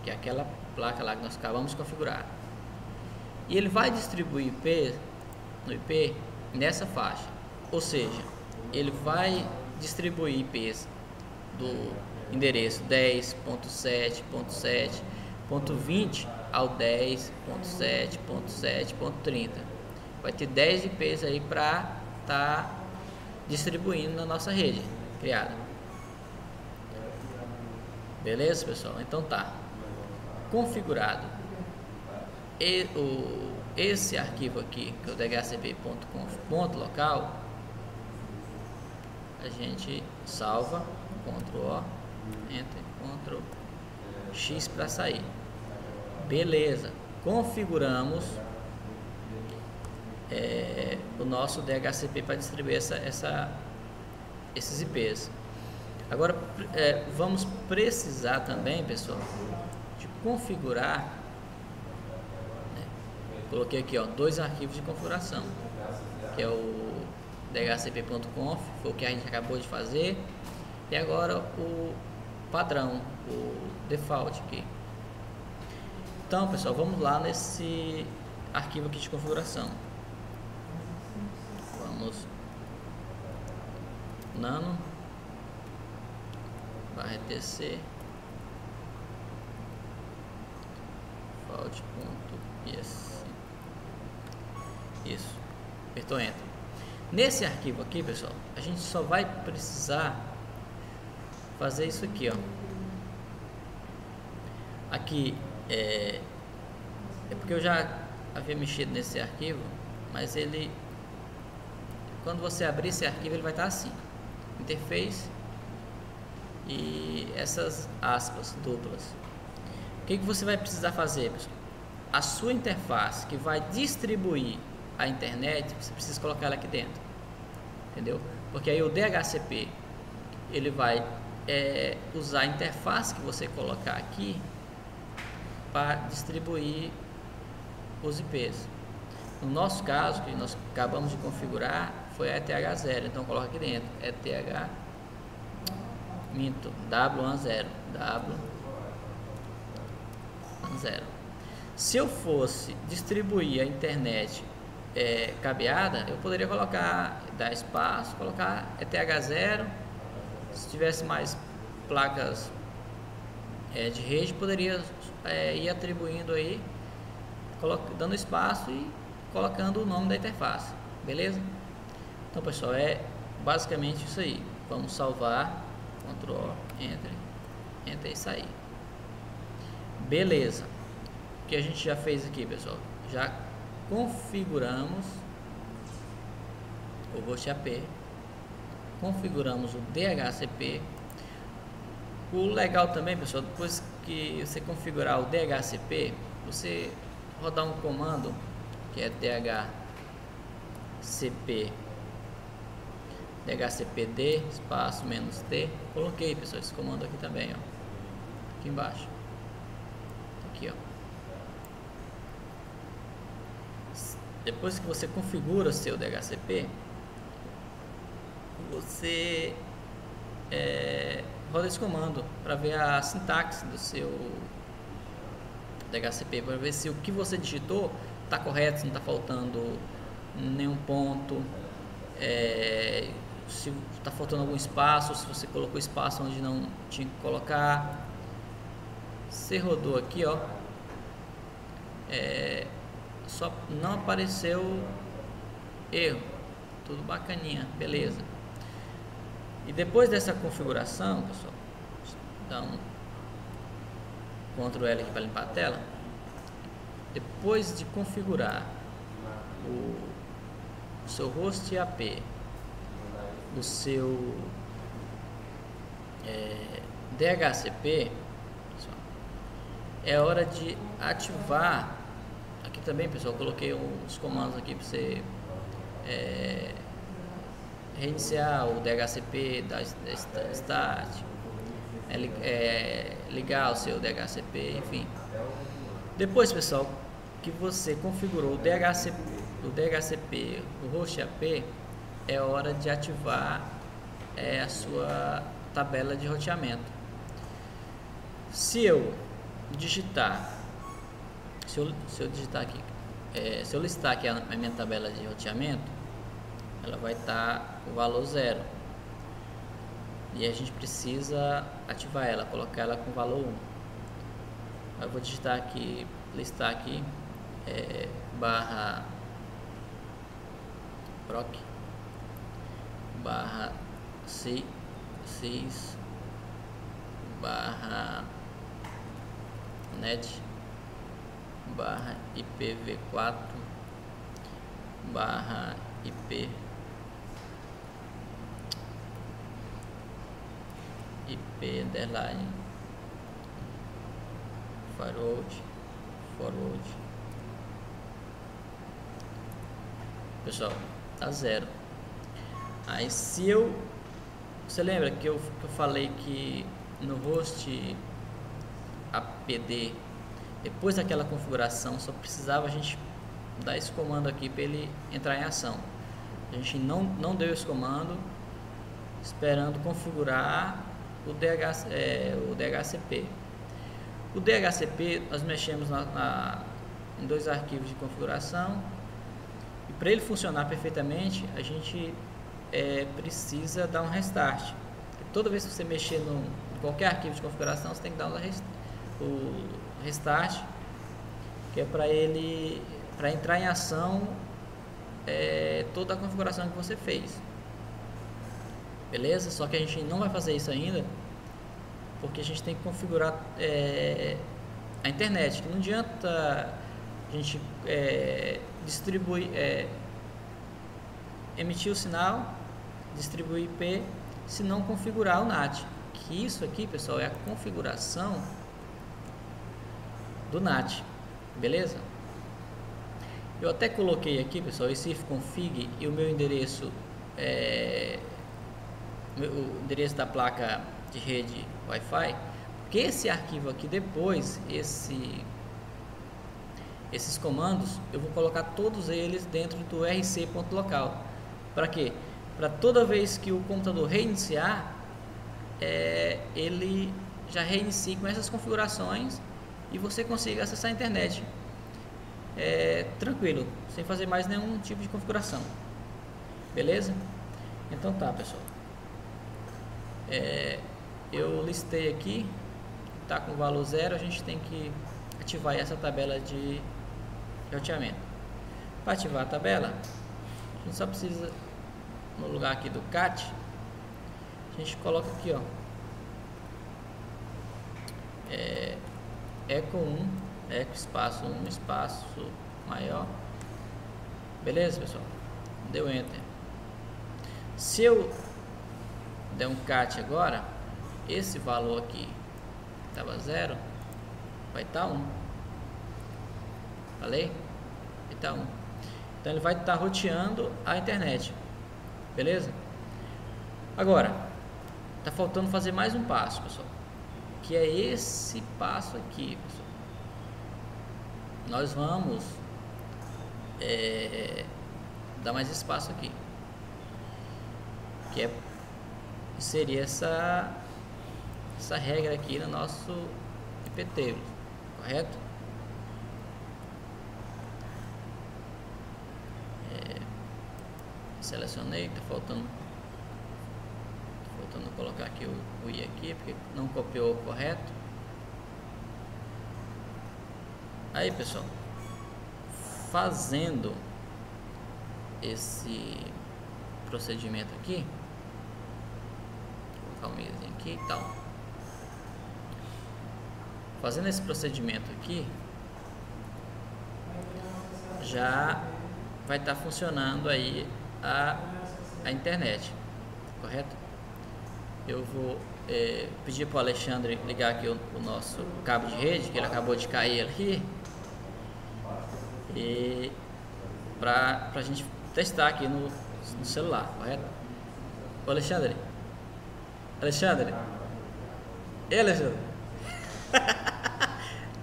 que é aquela placa lá que nós acabamos de configurar, e ele vai distribuir IP nessa faixa, ou seja, ele vai distribuir IPs do endereço 10.7.7.20 ao 10.7.7.30. Vai ter 10 IPs aí para estar distribuindo na nossa rede criada. Beleza, pessoal? Então tá configurado esse arquivo aqui, que é o dhcp.conf.local. A gente salva, Ctrl O, Enter, Ctrl X para sair. Beleza, configuramos o nosso DHCP para distribuir esses IPs. Agora vamos precisar também, pessoal, de configurar, né? Coloquei aqui, ó, 2 arquivos de configuração, que é o dhcp.conf, foi o que a gente acabou de fazer, e agora o padrão, o default aqui. Então, pessoal, vamos lá nesse arquivo aqui de configuração. Vamos nano /etc default.ps. Isso, apertou Enter. Nesse arquivo aqui, pessoal, a gente só vai precisar fazer isso aqui, ó. Aqui é porque eu já havia mexido nesse arquivo, mas ele, quando você abrir esse arquivo, ele vai estar assim: interface e essas aspas duplas. O que você vai precisar fazer, pessoal? A sua interface que vai distribuir a internet, você precisa colocar ela aqui dentro, entendeu? Porque aí o DHCP ele vai usar a interface que você colocar aqui para distribuir os IPs. No nosso caso, que nós acabamos de configurar, foi a ETH0, então coloca aqui dentro W10, W10. Se eu fosse distribuir a internet cabeada, eu poderia dar espaço, colocar ETH0. Se tivesse mais placas de rede, poderia ir atribuindo aí, dando espaço e colocando o nome da interface, beleza? Então, pessoal, é basicamente isso aí. Vamos salvar, Ctrl O, Enter e sair. Beleza. O que a gente já fez aqui, pessoal? Já configuramos o host AP, configuramos o DHCP. O legal também, pessoal, depois que você configurar o DHCP, você rodar um comando que é DHCPD espaço -t. Coloquei, pessoal, esse comando aqui também, ó, aqui embaixo, aqui, ó. Depois que você configura o seu DHCP, você roda esse comando para ver a sintaxe do seu DHCP, para ver se o que você digitou está correto, se não está faltando nenhum ponto, se está faltando algum espaço, se você colocou espaço onde não tinha que colocar. Você rodou aqui, ó, só não apareceu erro, tudo bacaninha, beleza. E depois dessa configuração, pessoal, dá um Ctrl L aqui para limpar a tela. Depois de configurar o seu host AP, o seu DHCP, pessoal, é hora de ativar. Aqui também, pessoal, eu coloquei os comandos aqui para você reiniciar o DHCP da Start, ligar o seu DHCP, enfim. Depois, pessoal, que você configurou o DHCP, o host AP, é hora de ativar a sua tabela de roteamento. Se eu digitar, se eu digitar aqui, se eu listar aqui a minha tabela de roteamento, ela vai estar o valor 0. E a gente precisa ativar ela, colocar ela com valor 1. Eu vou digitar aqui, listar aqui, barra proc, barra sys, barra net, barra ipv4, barra ip underline forward. Pessoal, tá 0. Aí você lembra que eu falei que no host apd, depois daquela configuração, só precisava a gente dar esse comando aqui para ele entrar em ação. A gente não deu esse comando, esperando configurar o DHCP. O DHCP nós mexemos em 2 arquivos de configuração, e para ele funcionar perfeitamente a gente precisa dar um restart. Toda vez que você mexer em qualquer arquivo de configuração, você tem que dar o restart, que é para entrar em ação toda a configuração que você fez. Beleza? Só que a gente não vai fazer isso ainda, porque a gente tem que configurar a internet, que não adianta a gente distribuir, emitir o sinal, distribuir IP, se não configurar o NAT. Que isso aqui, pessoal, é a configuração do NAT, beleza? Eu até coloquei aqui, pessoal, esse ifconfig e o meu endereço, o endereço da placa de rede Wi-Fi, porque esse arquivo aqui, depois, esses comandos, eu vou colocar todos eles dentro do rc.local. Para quê? Para toda vez que o computador reiniciar, ele já reinicie com essas configurações e você consiga acessar a internet tranquilo, sem fazer mais nenhum tipo de configuração. Beleza? Então tá, pessoal. Eu listei aqui, tá com valor 0, a gente tem que ativar essa tabela de roteamento. Para ativar a tabela, a gente só precisa, no lugar aqui do cat, a gente coloca aqui, ó, eco 1, eco espaço 1, espaço maior. Beleza, pessoal? Deu enter. Se eu der um cat agora, esse valor aqui estava 0, vai estar 1. Falei? Vai estar 1. Então ele vai estar roteando a internet. Beleza? Agora, tá faltando fazer mais um passo, pessoal, que é esse passo aqui, pessoal. Nós vamos dar mais espaço aqui, que seria essa regra aqui no nosso IPTable, correto? Selecionei, tá faltando colocar aqui o i aqui, porque não copiou correto. Aí, pessoal, fazendo esse procedimento aqui, vou colocar um izinho aqui e tal. Fazendo esse procedimento aqui, já vai estar funcionando aí a internet, correto? Eu vou pedir para o Alexandre ligar aqui o nosso cabo de rede, que ele acabou de cair ali, e para a gente testar aqui no celular, correto? O Alexandre, ei, Alexandre,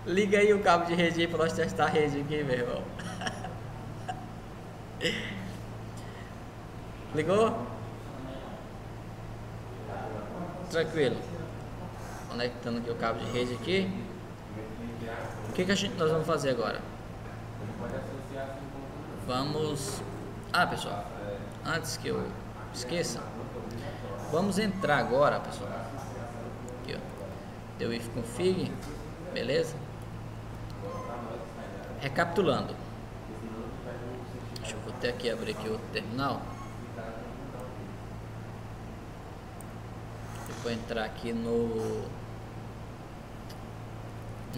liga aí o cabo de rede para nós testar a rede aqui, meu irmão. Ligou? Tranquilo. Conectando aqui o cabo de rede aqui. O que nós vamos fazer agora? Vamos... pessoal, antes que eu esqueça, vamos entrar agora, pessoal. Aqui, ó. Deu if config, beleza? Recapitulando. Deixa eu até aqui abrir aqui o terminal. Eu vou entrar aqui no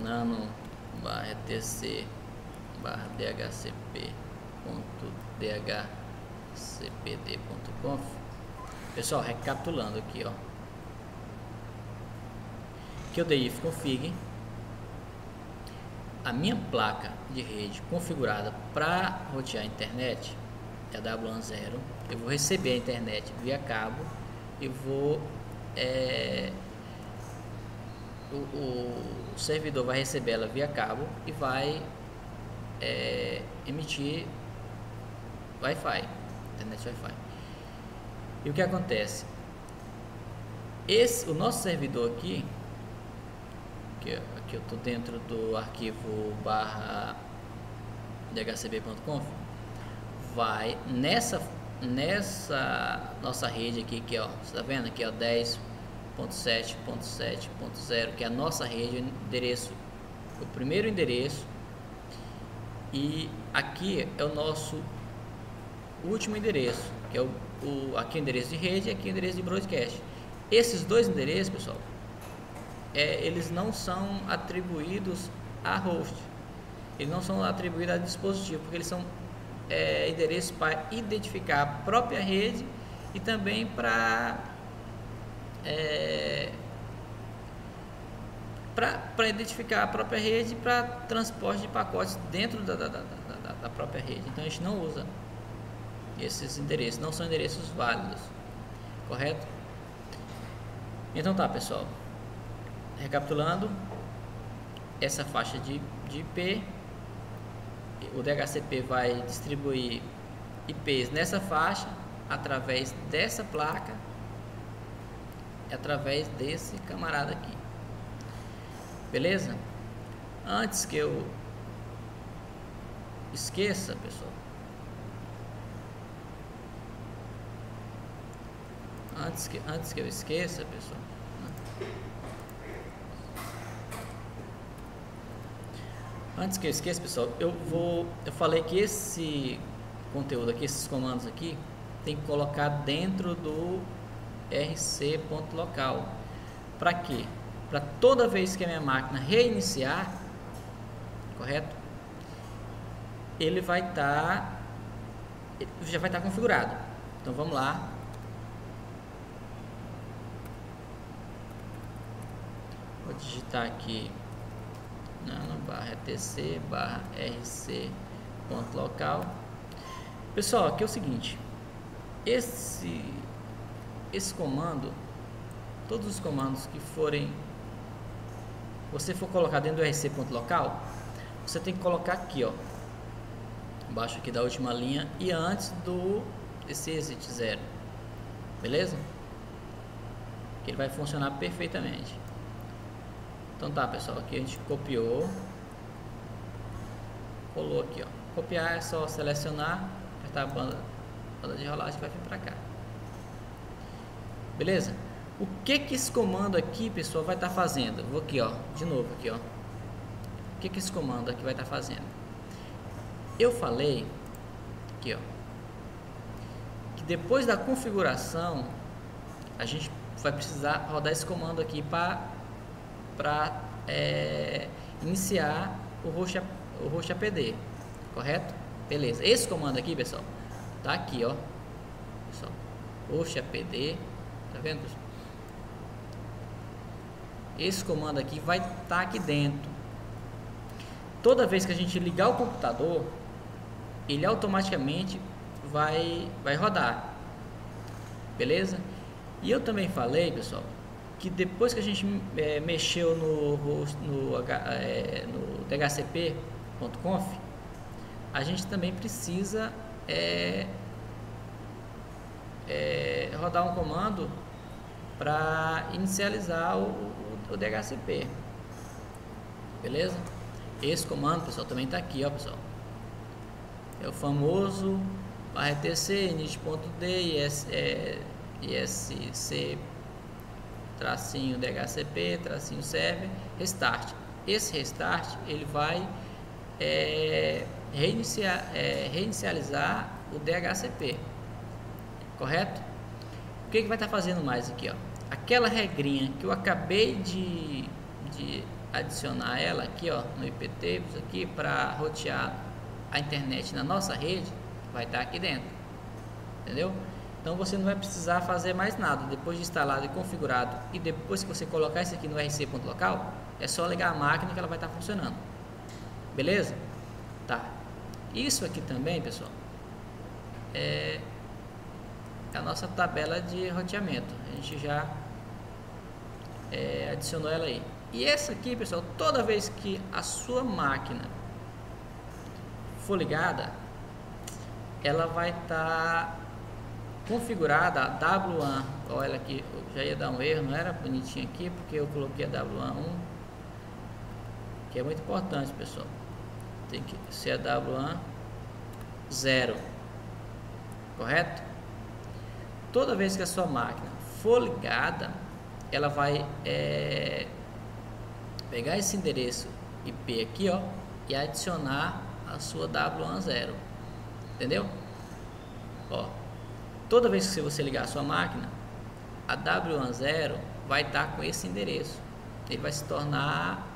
nano/dhcp.dhcpd.conf. Pessoal, recapitulando aqui, ó, que eu dei if config, a minha placa de rede configurada para rotear a internet é a W10. Eu vou receber a internet via cabo e vou o servidor vai receber ela via cabo e vai emitir Wi-Fi, internet Wi-Fi. E o que acontece? O nosso servidor aqui, que eu estou dentro do arquivo /dhcp.conf, vai nessa nossa rede aqui, que ó, você tá vendo aqui, ó, 10.7.7.0, que é a nossa rede, o endereço, o primeiro endereço, e aqui é o nosso último endereço, que é aqui o endereço de rede e aqui o endereço de broadcast. Esses dois endereços, pessoal, eles não são atribuídos a host, eles não são atribuídos a dispositivo, porque eles são endereços para identificar a própria rede e também para identificar a própria rede para transporte de pacotes dentro da própria rede. Então a gente não usa esses endereços, não são endereços válidos, correto? Então tá, pessoal, recapitulando, essa faixa de IP, o DHCP vai distribuir IPs nessa faixa através dessa placa, através desse camarada aqui, beleza? Antes que eu esqueça, pessoal, antes que eu esqueça, pessoal, eu falei que esse conteúdo aqui, esses comandos aqui, tem que colocar dentro do rc.local. Para quê? para toda vez que a minha máquina reiniciar, correto? Ele vai estar, já vai estar configurado. Então vamos lá. Vou digitar aqui nano/etc/rc.local. Pessoal, aqui é o seguinte, esse comando, todos os comandos que você for colocar dentro do rc.local, você tem que colocar aqui, ó, embaixo aqui da última linha e antes desse exit 0, beleza? Que ele vai funcionar perfeitamente. Então tá, pessoal, aqui a gente copiou, colou aqui, ó. Copiar é só selecionar, apertar a banda de rolagem, vai vir para cá. Beleza? O que esse comando aqui, pessoal, vai estar fazendo? Vou aqui, ó, de novo aqui, ó. O que esse comando aqui vai estar fazendo? Eu falei aqui, ó, que depois da configuração a gente vai precisar rodar esse comando aqui para iniciar o host APD, correto? Beleza. Esse comando aqui, pessoal, tá aqui, ó, pessoal, host APD, tá vendo, pessoal? Esse comando aqui vai estar aqui dentro. Toda vez que a gente ligar o computador, ele automaticamente vai rodar, beleza? E eu também falei, pessoal, que depois que a gente mexeu no dhcp.conf, a gente também precisa rodar um comando para inicializar o dhcp, beleza? Esse comando, pessoal, também está aqui, ó, pessoal. É o famoso /etc init.d isc -dhcp -server restart. Esse restart ele vai reinicializar o dhcp, correto? O que vai estar fazendo mais aqui, ó? Aquela regrinha que eu acabei de adicionar ela aqui, ó, no IPTables aqui para rotear a internet na nossa rede, vai estar aqui dentro, entendeu? Então você não vai precisar fazer mais nada. Depois de instalado e configurado, e depois que você colocar isso aqui no rc.local, é só ligar a máquina que ela vai estar funcionando, beleza? Tá. Isso aqui também, pessoal, é a nossa tabela de roteamento. A gente já adicionou ela aí. E essa aqui, pessoal, toda vez que a sua máquina for ligada, ela vai estar configurada a W1. Olha aqui, já ia dar um erro, não era bonitinho aqui, porque eu coloquei a W1 1, que é muito importante, pessoal. Tem que ser a W1 0, correto? Toda vez que a sua máquina for ligada, ela vai pegar esse endereço IP aqui, ó, e adicionar a sua W1 0, entendeu? Ó, toda vez que você ligar a sua máquina, a W1 0 vai estar com esse endereço. Ele vai se tornar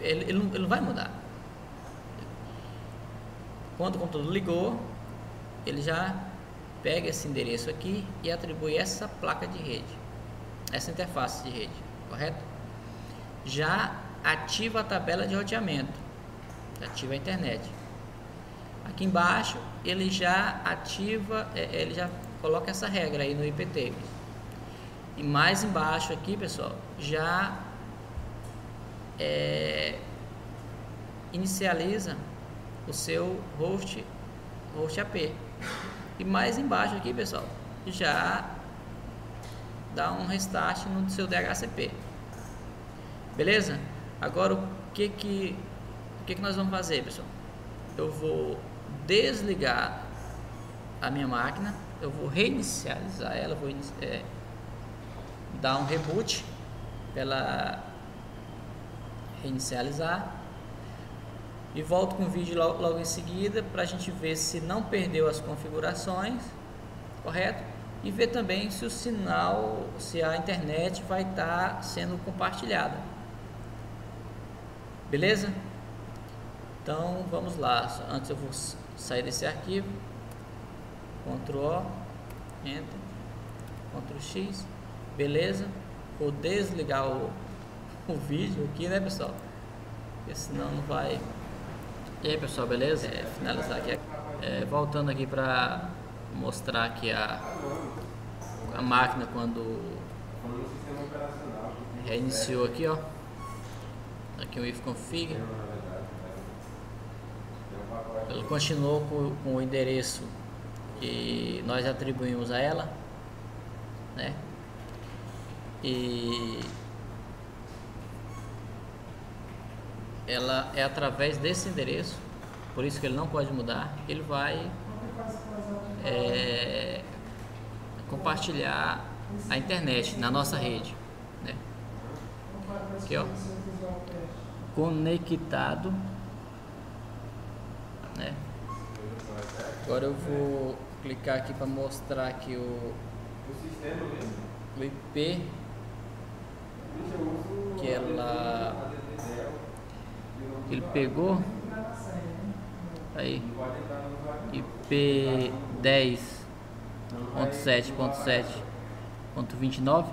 ele não vai mudar. Quando o computador ligou, ele já pega esse endereço aqui e atribui essa placa de rede, essa interface de rede, correto? Já ativa a tabela de roteamento, ativa a internet. Aqui embaixo ele já ativa, ele já coloca essa regra aí no IPTables. E mais embaixo aqui, pessoal, já inicializa o seu host AP. E mais embaixo aqui, pessoal, já dá um restart no seu dhcp. Beleza? Agora o que nós vamos fazer, pessoal? Eu vou desligar a minha máquina, eu vou reinicializar ela, vou dar um reboot para ela reinicializar e volto com o vídeo logo em seguida para a gente ver se não perdeu as configurações, correto? e ver também se o sinal, se a internet vai estar sendo compartilhada. Beleza? Então vamos lá. Antes eu vou sair desse arquivo, Ctrl O, Enter, Ctrl X, beleza? Vou desligar o vídeo aqui, né, pessoal? Porque senão não vai. E aí, pessoal, beleza? Finalizar aqui, voltando aqui para mostrar aqui a máquina quando reiniciou aqui, ó. Aqui o if config. Ele continuou com o endereço que nós atribuímos a ela, né? E ela é através desse endereço, por isso que ele não pode mudar. Ele vai compartilhar a internet na nossa rede, né? Aqui, ó, conectado, né? Agora eu vou clicar aqui para mostrar aqui o IP que ele pegou aí, IP 10.7.7.29,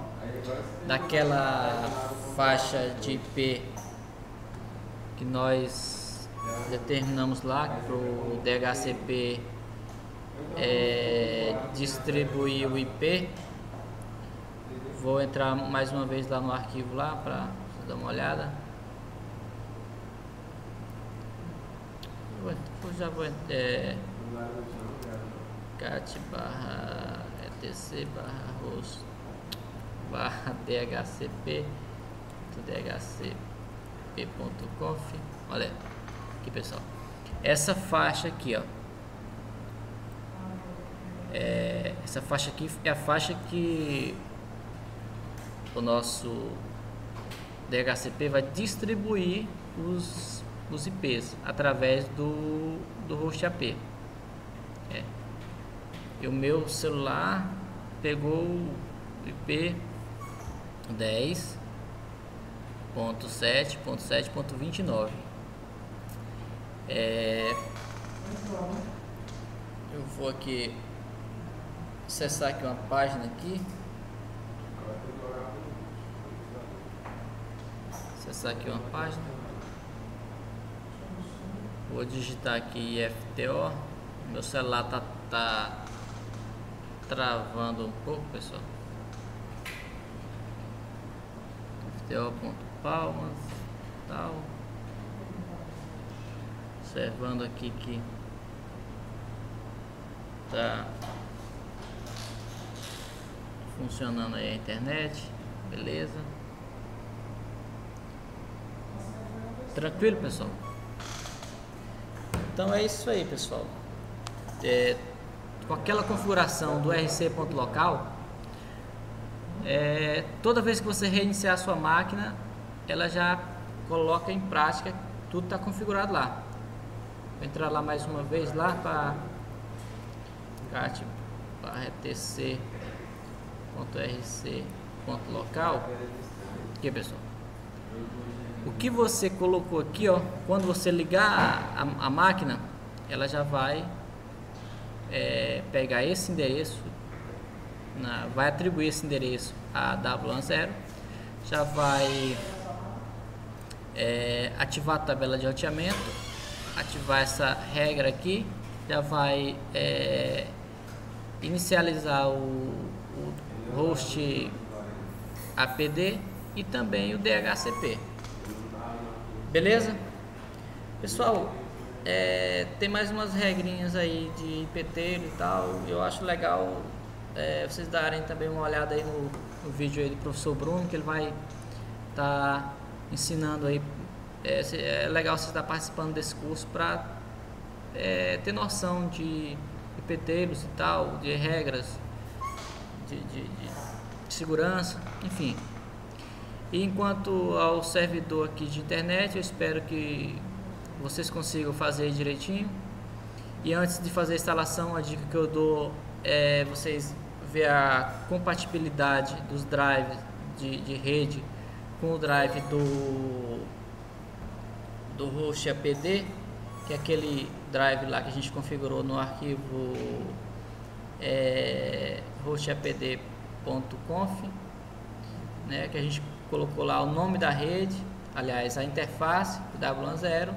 daquela faixa de IP que nós determinamos lá para o DHCP distribuir o IP. Vou entrar mais uma vez lá no arquivo lá para dar uma olhada. Já vou cat barra etc barra host barra dhcp dhcp.conf. Olha aqui, pessoal, essa faixa aqui, ó, essa faixa aqui é a faixa que o nosso DHCP vai distribuir os IPs através do host AP. E o meu celular pegou o IP 10.7.7.29. Eu vou aqui acessar aqui uma página aqui. Acessar aqui uma página. Vou digitar aqui IFTO. Meu celular tá travando um pouco, pessoal. IFTO.palmas tal. Observando aqui que tá funcionando aí a internet, beleza? Tranquilo, pessoal? Então é isso aí, pessoal. Com aquela configuração do rc.local, toda vez que você reiniciar a sua máquina, ela já coloca em prática, tudo está configurado lá. Vou entrar lá mais uma vez lá para cat.rc.local. Aqui, pessoal, o que você colocou aqui, ó, quando você ligar a máquina, ela já vai pegar esse endereço, vai atribuir esse endereço a W10, já vai ativar a tabela de roteamento, ativar essa regra aqui, já vai inicializar o host APD e também o DHCP. Beleza? Pessoal, tem mais umas regrinhas aí de IPTeiro e tal. Eu acho legal vocês darem também uma olhada aí no vídeo aí do professor Bruno, que ele vai estar ensinando aí. É legal você estar participando desse curso para ter noção de IPteiros e tal, de regras de segurança, enfim. E enquanto ao servidor aqui de internet, eu espero que vocês consigam fazer direitinho. E antes de fazer a instalação, a dica que eu dou é vocês ver a compatibilidade dos drives de rede com o drive do host APD, que é aquele drive lá que a gente configurou no arquivo hostapd.conf, né, que a gente colocou lá o nome da rede, aliás, a interface, o W10,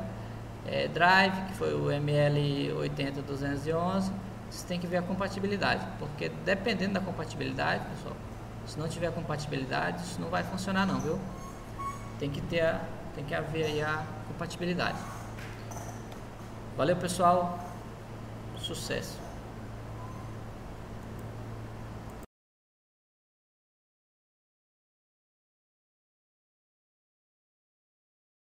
drive, que foi o ML80211. Você tem que ver a compatibilidade, porque dependendo da compatibilidade, pessoal, se não tiver compatibilidade, isso não vai funcionar não, viu? Tem que haver aí a compatibilidade. Valeu, pessoal, sucesso!